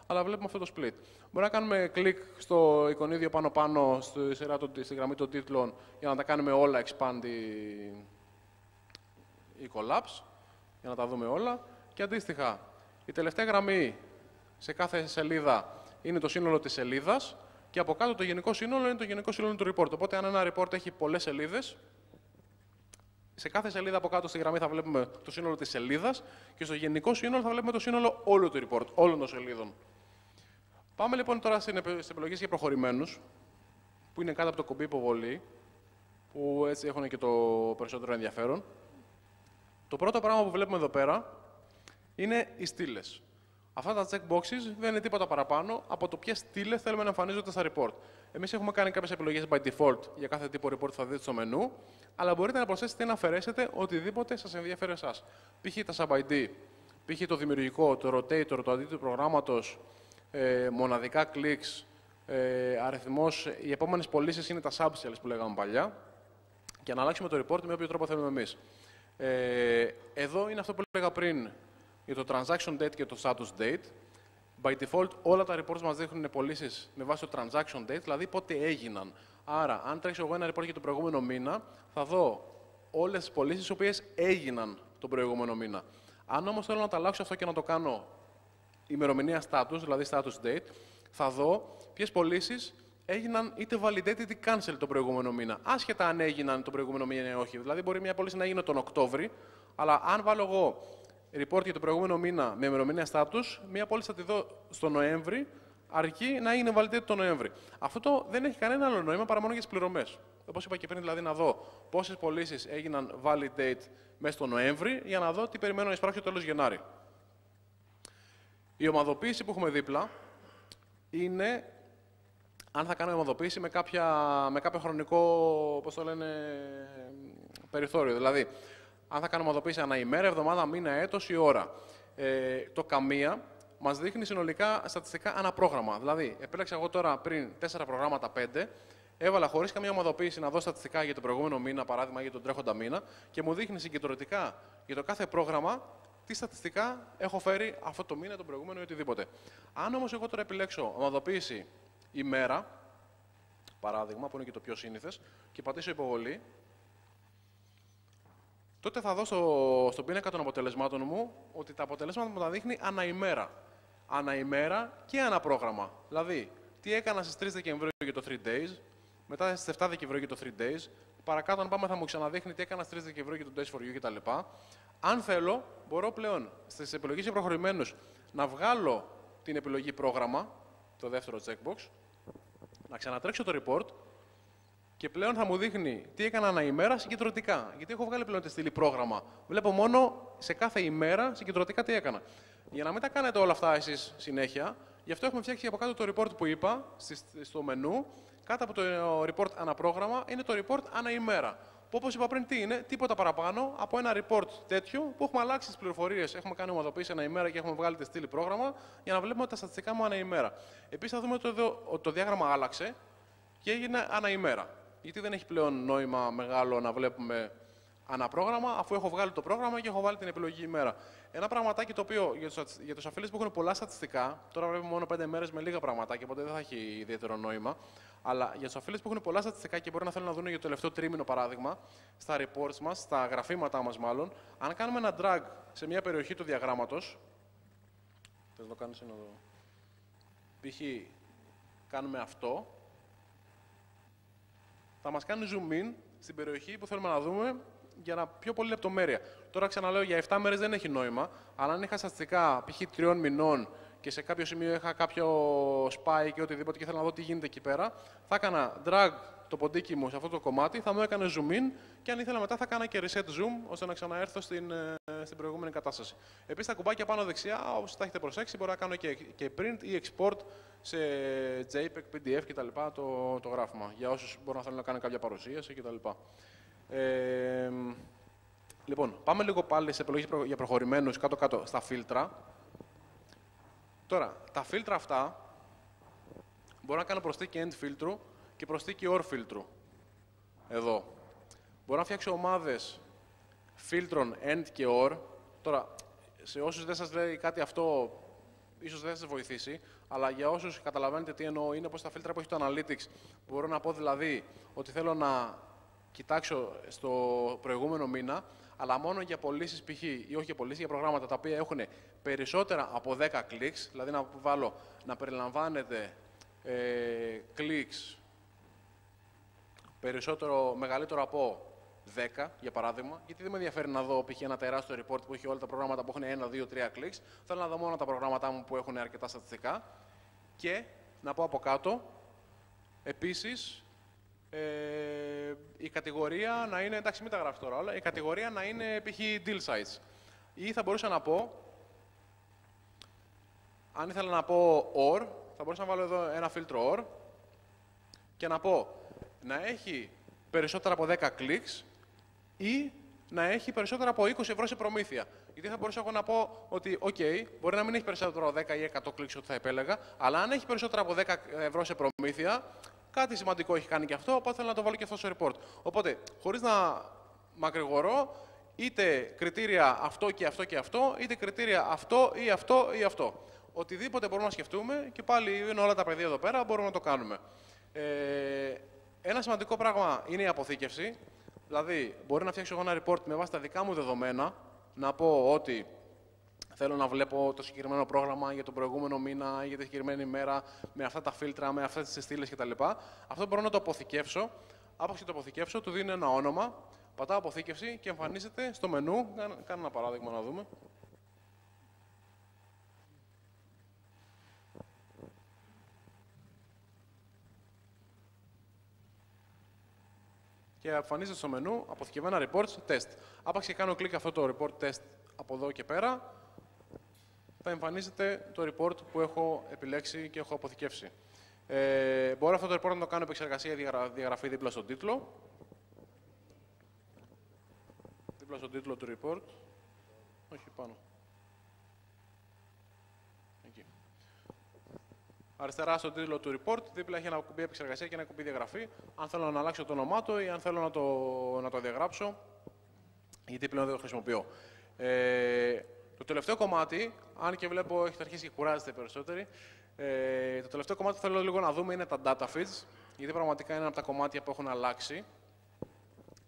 S2: Αλλά βλέπουμε αυτό το split. Μπορούμε να κάνουμε κλικ στο εικονίδιο πάνω-πάνω στη γραμμή των τίτλων για να τα κάνουμε όλα expand ή collapse, για να τα δούμε όλα. Και αντίστοιχα, η τελευταία γραμμή σε κάθε σελίδα είναι το σύνολο της σελίδας και από κάτω το γενικό σύνολο είναι το γενικό σύνολο του report. Οπότε, αν ένα report έχει πολλές σελίδες, σε κάθε σελίδα από κάτω στη γραμμή θα βλέπουμε το σύνολο της σελίδας και στο γενικό σύνολο θα βλέπουμε το σύνολο όλου του report, όλων των σελίδων. Πάμε λοιπόν τώρα στις επιλογές για προχωρημένους, που είναι κάτω από το κουμπί υποβολή, που έτσι έχουν και το περισσότερο ενδιαφέρον. Το πρώτο πράγμα που βλέπουμε εδώ πέρα είναι οι στήλες. Αυτά τα checkboxes δεν είναι τίποτα παραπάνω από το ποιες στήλες θέλουμε να εμφανίζονται στα report. Εμείς έχουμε κάνει κάποιες επιλογές by default για κάθε τύπο report που θα δείτε στο μενού, αλλά μπορείτε να προσθέσετε ή να αφαιρέσετε οτιδήποτε σας ενδιαφέρει εσάς. Π.χ. τα sub-ID, π.χ. το δημιουργικό, το rotator, το αντί του προγράμματος, μοναδικά clicks, αριθμός, οι επόμενες πωλήσεις είναι τα subcells που λέγαμε παλιά, και να αλλάξουμε το report με όποιο τρόπο θέλουμε εμείς. Εδώ είναι αυτό που έλεγα πριν για το transaction date και το status date. By default, όλα τα reports μας δείχνουν πωλήσεις με βάση το transaction date, δηλαδή πότε έγιναν. Άρα, αν τρέξω εγώ ένα report για τον προηγούμενο μήνα, θα δω όλες τις πωλήσεις οι οποίες έγιναν τον προηγούμενο μήνα. Αν όμως θέλω να τα αλλάξω αυτό και να το κάνω ημερομηνία status, δηλαδή status date, θα δω ποιες πωλήσεις έγιναν είτε validated είτε cancelled τον προηγούμενο μήνα. Άσχετα αν έγιναν τον προηγούμενο μήνα ή όχι. Δηλαδή, μπορεί μια πώληση να γίνει τον Οκτώβρη, αλλά αν βάλω εγώ report για τον προηγούμενο μήνα με ημερομηνία status, μια πώληση θα τη δω στο Νοέμβρη, αρκεί να είναι validated τον Νοέμβρη. Αυτό δεν έχει κανένα άλλο νόημα παρά μόνο για τις πληρωμές. Όπως είπα και πριν, δηλαδή να δω πόσες πωλήσεις έγιναν validate μέσα στο Νοέμβρη, για να δω τι περιμένω να εισπράξει το τέλος Γενάρη. Η ομαδοποίηση που έχουμε δίπλα είναι αν θα κάνουμε ομαδοποίηση με κάποιο χρονικό, πώς το λένε, περιθώριο. Δηλαδή, αν θα κάνουμε ομαδοποίηση ανά ημέρα, εβδομάδα, μήνα, έτος ή ώρα. Το καμία μας δείχνει συνολικά στατιστικά ανά πρόγραμμα. Δηλαδή, επέλεξα εγώ τώρα πριν 4 προγράμματα, 5, έβαλα χωρίς καμία ομαδοποίηση να δω στατιστικά για τον προηγούμενο μήνα, παράδειγμα για τον τρέχοντα μήνα, και μου δείχνει συγκεντρωτικά για το κάθε πρόγραμμα τι στατιστικά έχω φέρει αυτό το μήνα, τον προηγούμενο ή οτιδήποτε. Αν όμως εγώ τώρα επιλέξω ομαδοποίηση ημέρα, παράδειγμα, που είναι και το πιο σύνηθες, και πατήσω υποβολή, τότε θα δω στον πίνακα των αποτελεσμάτων μου ότι τα αποτελέσματα μου τα δείχνει αναημέρα. Αναημέρα και αναπρόγραμμα. Δηλαδή, τι έκανα στις 3 Δεκεμβρίου για το 3 days, μετά στις 7 Δεκεμβρίου για το 3 days, παρακάτω αν πάμε θα μου ξαναδείχνει τι έκανα στις 3 Δεκεμβρίου για το days for you κτλ. Αν θέλω, μπορώ πλέον στις επιλογές για προχωρημένους να βγάλω την επιλογή πρόγραμμα, το δεύτερο checkbox, να ξανατρέξω το report και πλέον θα μου δείχνει τι έκανα ανά ημέρα συγκεντρωτικά. Γιατί έχω βγάλει πλέον τη στήλη πρόγραμμα. Βλέπω μόνο σε κάθε ημέρα συγκεντρωτικά τι έκανα. Για να μην τα κάνετε όλα αυτά εσείς συνέχεια, γι' αυτό έχουμε φτιάξει από κάτω το report που είπα στο μενού. Κάτω από το report ανά πρόγραμμα είναι το report ανά ημέρα. Που όπως είπα πριν, τι είναι, τίποτα παραπάνω από ένα report τέτοιο που έχουμε αλλάξει τις πληροφορίες, έχουμε κάνει ομαδοποίηση ανά ημέρα και έχουμε βγάλει τη στήλη πρόγραμμα για να βλέπουμε τα στατιστικά μου ανά ημέρα. Επίσης, θα δούμε ότι το διάγραμμα άλλαξε και έγινε ανά ημέρα. Γιατί δεν έχει πλέον νόημα μεγάλο να βλέπουμε ανά πρόγραμμα, αφού έχω βγάλει το πρόγραμμα και έχω βάλει την επιλογή ημέρα. Ένα πραγματάκι το οποίο για τους affiliates που έχουν πολλά στατιστικά, τώρα βλέπουμε μόνο 5 μέρες με λίγα πραγματάκια, οπότε δεν θα έχει ιδιαίτερο νόημα. Αλλά για τους affiliates που έχουν πολλά στατιστικά και μπορεί να θέλουν να δουν για το τελευταίο τρίμηνο παράδειγμα, στα reports μας, στα γραφήματά μας μάλλον, αν κάνουμε ένα drag σε μια περιοχή του διαγράμματος. Θες να το κάνεις ένα εδώ. Π.χ. κάνουμε αυτό. Θα μας κάνει zoom in στην περιοχή που θέλουμε να δούμε για πιο πολύ λεπτομέρεια. Τώρα ξαναλέω, για 7 μέρες δεν έχει νόημα, αλλά αν είχα στατιστικά π.χ. 3 μηνών και σε κάποιο σημείο είχα κάποιο spike και οτιδήποτε και ήθελα να δω τι γίνεται εκεί πέρα, θα έκανα drag το ποντίκι μου σε αυτό το κομμάτι, θα μου έκανε zoom in και αν ήθελα μετά θα έκανα και reset zoom ώστε να ξαναέρθω στην προηγούμενη κατάσταση. Επίσης, τα κουμπάκια πάνω δεξιά, όπως τα έχετε προσέξει, μπορώ να κάνω και print ή export σε JPEG, PDF κτλ. Το γράφημα, για όσους μπορούν να θέλουν να κάνουν κάποια παρουσίαση κτλ. Λοιπόν, πάμε λίγο πάλι σε επιλογές για προχωρημένους κάτω-κάτω στα φίλτρα. Τώρα, τα φίλτρα αυτά μπορώ να κάνω προσθήκη end φίλτρου και προσθήκη or φίλτρου. Εδώ. Μπορώ να φτιάξω ομάδες φίλτρων end και or. Τώρα, σε όσους δεν σας λέει κάτι αυτό, ίσως δεν σας βοηθήσει, αλλά για όσους καταλαβαίνετε τι εννοώ, είναι πως τα φίλτρα που έχει το Analytics, μπορώ να πω δηλαδή ότι θέλω να κοιτάξω στο προηγούμενο μήνα, αλλά μόνο για πωλήσεις π.χ. ή όχι για πωλήσεις, για προγράμματα τα οποία έχουν περισσότερα από 10 clicks, δηλαδή να βάλω να περιλαμβάνεται clicks μεγαλύτερο από 10, για παράδειγμα, γιατί δεν με ενδιαφέρει να δω π.χ. ένα τεράστιο report που έχει όλα τα προγράμματα που έχουν 1, 2, 3 clicks. Θέλω να δω μόνο τα προγράμματά μου που έχουν αρκετά στατιστικά και να πω από κάτω, επίσης, η κατηγορία να είναι, εντάξει μην τα γράφει τώρα όλα, η κατηγορία να είναι π.χ. deal sites. Ή θα μπορούσα να πω, αν ήθελα να πω or, θα μπορούσα να βάλω εδώ ένα φίλτρο or και να πω να έχει περισσότερα από 10 clicks ή να έχει περισσότερα από 20 ευρώ σε προμήθεια. Γιατί θα μπορούσα εγώ να πω ότι, OK, μπορεί να μην έχει περισσότερο από 10 ή 100 clicks ό,τι θα επέλεγα, αλλά αν έχει περισσότερα από 10 ευρώ σε προμήθεια, κάτι σημαντικό έχει κάνει και αυτό, οπότε θέλω να το βάλω και αυτό στο report. Οπότε, χωρίς να μακρηγορώ, είτε κριτήρια αυτό και αυτό και αυτό, είτε κριτήρια αυτό ή αυτό ή αυτό. Οτιδήποτε μπορούμε να σκεφτούμε και πάλι είναι όλα τα πεδία εδώ πέρα, μπορούμε να το κάνουμε. Ένα σημαντικό πράγμα είναι η αποθήκευση. Δηλαδή, μπορεί να φτιάξω εγώ ένα report με βάση τα δικά μου δεδομένα, να πω ότι θέλω να βλέπω το συγκεκριμένο πρόγραμμα για τον προηγούμενο μήνα ή για τη συγκεκριμένη ημέρα με αυτά τα φίλτρα, με αυτές τις στήλες κτλ. Αυτό μπορώ να το αποθηκεύσω. Άπαξ και το αποθηκεύσω, του δίνω ένα όνομα, πατάω αποθήκευση και εμφανίζεται στο μενού. Κάνω ένα παράδειγμα να δούμε. Και εμφανίζεται στο μενού αποθηκευμένα reports, test. Άπαξ και κάνω κλικ αυτό το report test από εδώ και πέρα, θα εμφανίζεται το report που έχω επιλέξει και έχω αποθηκεύσει. Μπορώ αυτό το report να το κάνω επεξεργασία διαγραφή δίπλα στον τίτλο. Δίπλα στον τίτλο του report. Όχι πάνω. Εκεί. Αριστερά στον τίτλο του report, δίπλα έχει ένα κουμπί επεξεργασία και ένα κουμπί διαγραφή. Αν θέλω να αλλάξω το όνομά του ή αν θέλω να το διαγράψω, γιατί πλέον δεν το χρησιμοποιώ. Το τελευταίο κομμάτι, αν και βλέπω έχετε αρχίσει και κουράζετε περισσότεροι, το τελευταίο κομμάτι που θέλω λίγο να δούμε είναι τα data feeds, γιατί πραγματικά είναι ένα από τα κομμάτια που έχουν αλλάξει.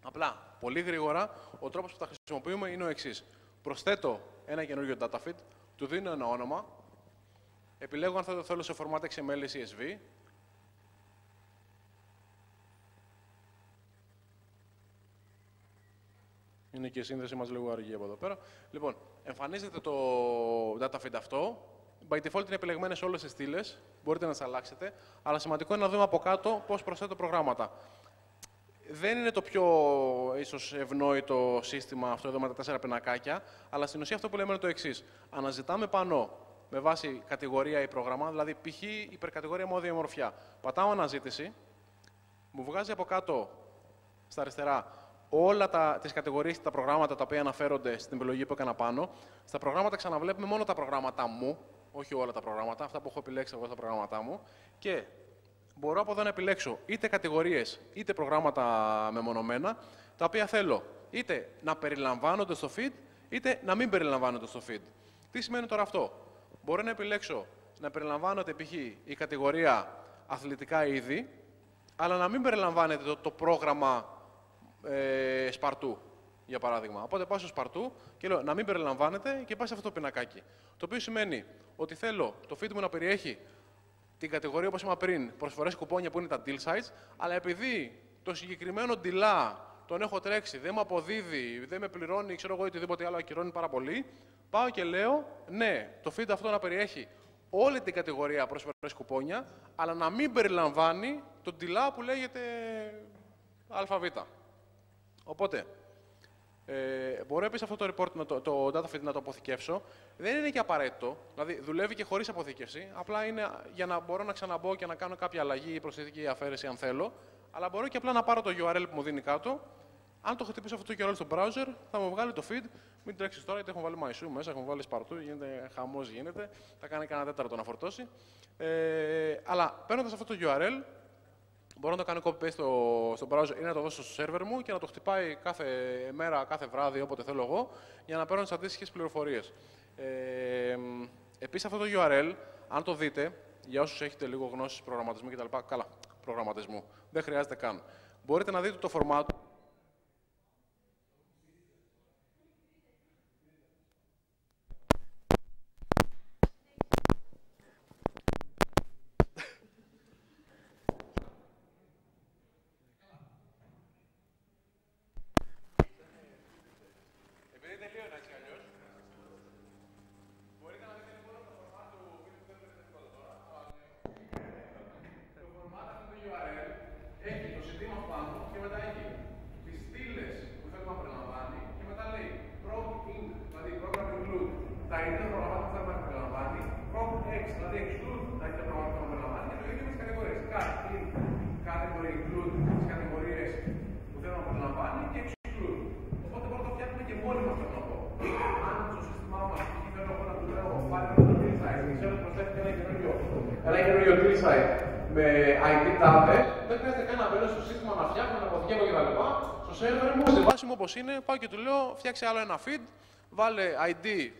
S2: Απλά, πολύ γρήγορα, ο τρόπος που τα χρησιμοποιούμε είναι ο εξής. Προσθέτω ένα καινούριο data feed, του δίνω ένα όνομα, επιλέγω αν θα το θέλω σε format XML ή CSV. Είναι και η σύνδεση μας λίγο αργή από εδώ πέρα. Λοιπόν, εμφανίζεται το data feed αυτό. By default είναι επιλεγμένες όλες τις στήλες. Μπορείτε να τις αλλάξετε. Αλλά σημαντικό είναι να δούμε από κάτω πώς προσθέτω προγράμματα. Δεν είναι το πιο ίσως ευνόητο σύστημα αυτό εδώ με τα 4 πινακάκια, αλλά στην ουσία αυτό που λέμε είναι το εξής. Αναζητάμε πάνω με βάση κατηγορία ή πρόγραμμα, δηλαδή π.χ. υπερκατηγορία μόδια ομορφιά. Πατάω αναζήτηση, μου βγάζει από κάτω στα αριστερά όλα τις κατηγορίες και τα προγράμματα τα οποία αναφέρονται στην επιλογή που έκανα πάνω. Στα προγράμματα ξαναβλέπουμε μόνο τα προγράμματά μου, όχι όλα τα προγράμματα, αυτά που έχω επιλέξει εγώ στα προγράμματά μου. Και μπορώ από εδώ να επιλέξω είτε κατηγορίες είτε προγράμματα μεμονωμένα, τα οποία θέλω είτε να περιλαμβάνονται στο feed, είτε να μην περιλαμβάνονται στο feed. Τι σημαίνει τώρα αυτό? Μπορώ να επιλέξω να περιλαμβάνεται π.χ. η κατηγορία αθλητικά είδη, αλλά να μην περιλαμβάνεται το πρόγραμμα Σπαρτού, για παράδειγμα. Οπότε πάω στο Σπαρτού και λέω να μην περιλαμβάνεται και πάω σε αυτό το πινακάκι. Το οποίο σημαίνει ότι θέλω το feed μου να περιέχει την κατηγορία, όπως είπα πριν, προσφορές κουπόνια που είναι τα deal sites, αλλά επειδή το συγκεκριμένο deal τον έχω τρέξει, δεν μου αποδίδει, δεν με πληρώνει, ξέρω εγώ, οτιδήποτε άλλο ακυρώνει πάρα πολύ, πάω και λέω ναι, το feed αυτό να περιέχει όλη την κατηγορία προσφορές κουπόνια, αλλά να μην περιλαμβάνει τον deal που λέγεται ΑΒ. Οπότε, μπορώ επίσης αυτό το report, το data feed να το αποθηκεύσω. Δεν είναι και απαραίτητο, δηλαδή δουλεύει και χωρίς αποθήκευση. Απλά είναι για να μπορώ να ξαναμπω και να κάνω κάποια αλλαγή ή προσθετική αφαίρεση αν θέλω. Αλλά μπορώ και απλά να πάρω το URL που μου δίνει κάτω. Αν το χτυπήσω αυτό το URL στο browser, θα μου βγάλει το feed. Μην τρέξεις τώρα, γιατί έχουμε βάλει MyShoe μέσα, έχουμε βάλει Σπαρτού, γίνεται χαμός γίνεται. Θα κάνει κανένα τέταρτο να φορτώσει. Αλλά παίρνοντας αυτό το URL, μπορώ να το κάνω copy-paste στο browser ή να το δώσω στο server μου και να το χτυπάει κάθε μέρα, κάθε βράδυ, όποτε θέλω εγώ, για να παίρνω τις αντίστοιχες πληροφορίες. Επίσης, αυτό το URL, αν το δείτε, για όσους έχετε λίγο γνώσεις προγραμματισμού κτλ. Καλά, προγραμματισμού. Δεν χρειάζεται καν. Μπορείτε να δείτε το format. Ένα καινούριο deal site με ID tab, δεν χρειάζεται καν να μπαίνω στο σύστημα να φτιάχνω, να αποθηκεύω κτλ. Στο server μου, στη βάση μου όπως είναι, πάω και του λέω φτιάξε άλλο ένα feed, βάλε ID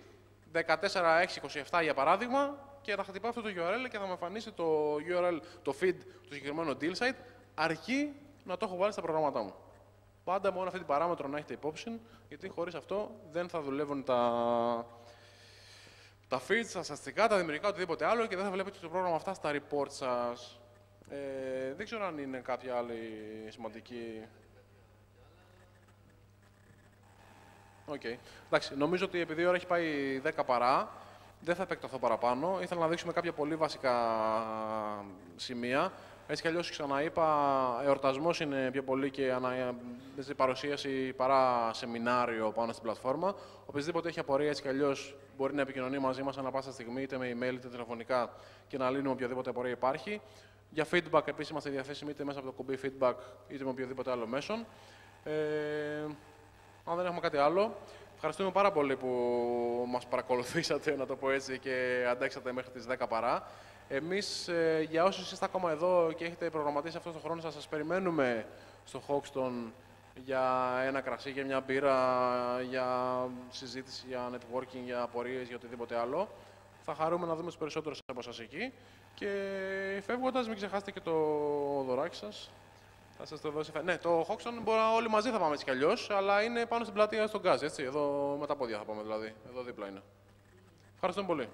S2: 14627 για παράδειγμα και θα χτυπάω αυτό το URL και θα μου εμφανίσει το URL, το feed του συγκεκριμένου deal site, αρκεί να το έχω βάλει στα προγράμματά μου. Πάντα μόνο αυτή την παράμετρο να έχετε υπόψη, γιατί χωρίς αυτό δεν θα δουλεύουν τα feeds, τα στατιστικά, τα δημιουργικά, οτιδήποτε άλλο και δεν θα βλέπετε το πρόγραμμα αυτά στα report σας. Δεν ξέρω αν είναι κάποια άλλη σημαντική. Εντάξει, νομίζω ότι επειδή η ώρα έχει πάει 10 παρά, δεν θα επεκταθώ παραπάνω. Ήθελα να δείξουμε κάποια πολύ βασικά σημεία. Έτσι κι αλλιώς, ξαναείπα, εορτασμός είναι πιο πολύ και παρουσίαση παρά σεμινάριο πάνω στην πλατφόρμα. Οποιοδήποτε έχει απορία, έτσι κι αλλιώς, μπορεί να επικοινωνεί μαζί μας ανά πάσα στιγμή, είτε με email είτε τηλεφωνικά, και να λύνουμε οποιαδήποτε απορία υπάρχει. Για feedback, επίσης, είμαστε διαθέσιμοι είτε μέσα από το κουμπί feedback είτε με οποιοδήποτε άλλο μέσον. Αν δεν έχουμε κάτι άλλο, ευχαριστούμε πάρα πολύ που μας παρακολουθήσατε, να το πω έτσι, και αντέξατε μέχρι τις 10 παρά. Εμείς, για όσους είστε ακόμα εδώ και έχετε προγραμματίσει αυτό το χρόνο, θα σας περιμένουμε στο Hoxton για ένα κρασί, για μια μπύρα, για συζήτηση, για networking, για απορίες, για οτιδήποτε άλλο. Θα χαρούμε να δούμε τους περισσότερους από εσάς εκεί. Και φεύγοντας, μην ξεχάσετε και το δωράκι σας. Θα σας το δώσει. Ναι, το Hoxton όλοι μαζί θα πάμε έτσι κι αλλιώς, αλλά είναι πάνω στην πλατεία στον Γκάζ, έτσι. Εδώ με τα πόδια θα πάμε δηλαδή. Εδώ δίπλα είναι. Ευχαριστούμε πολύ.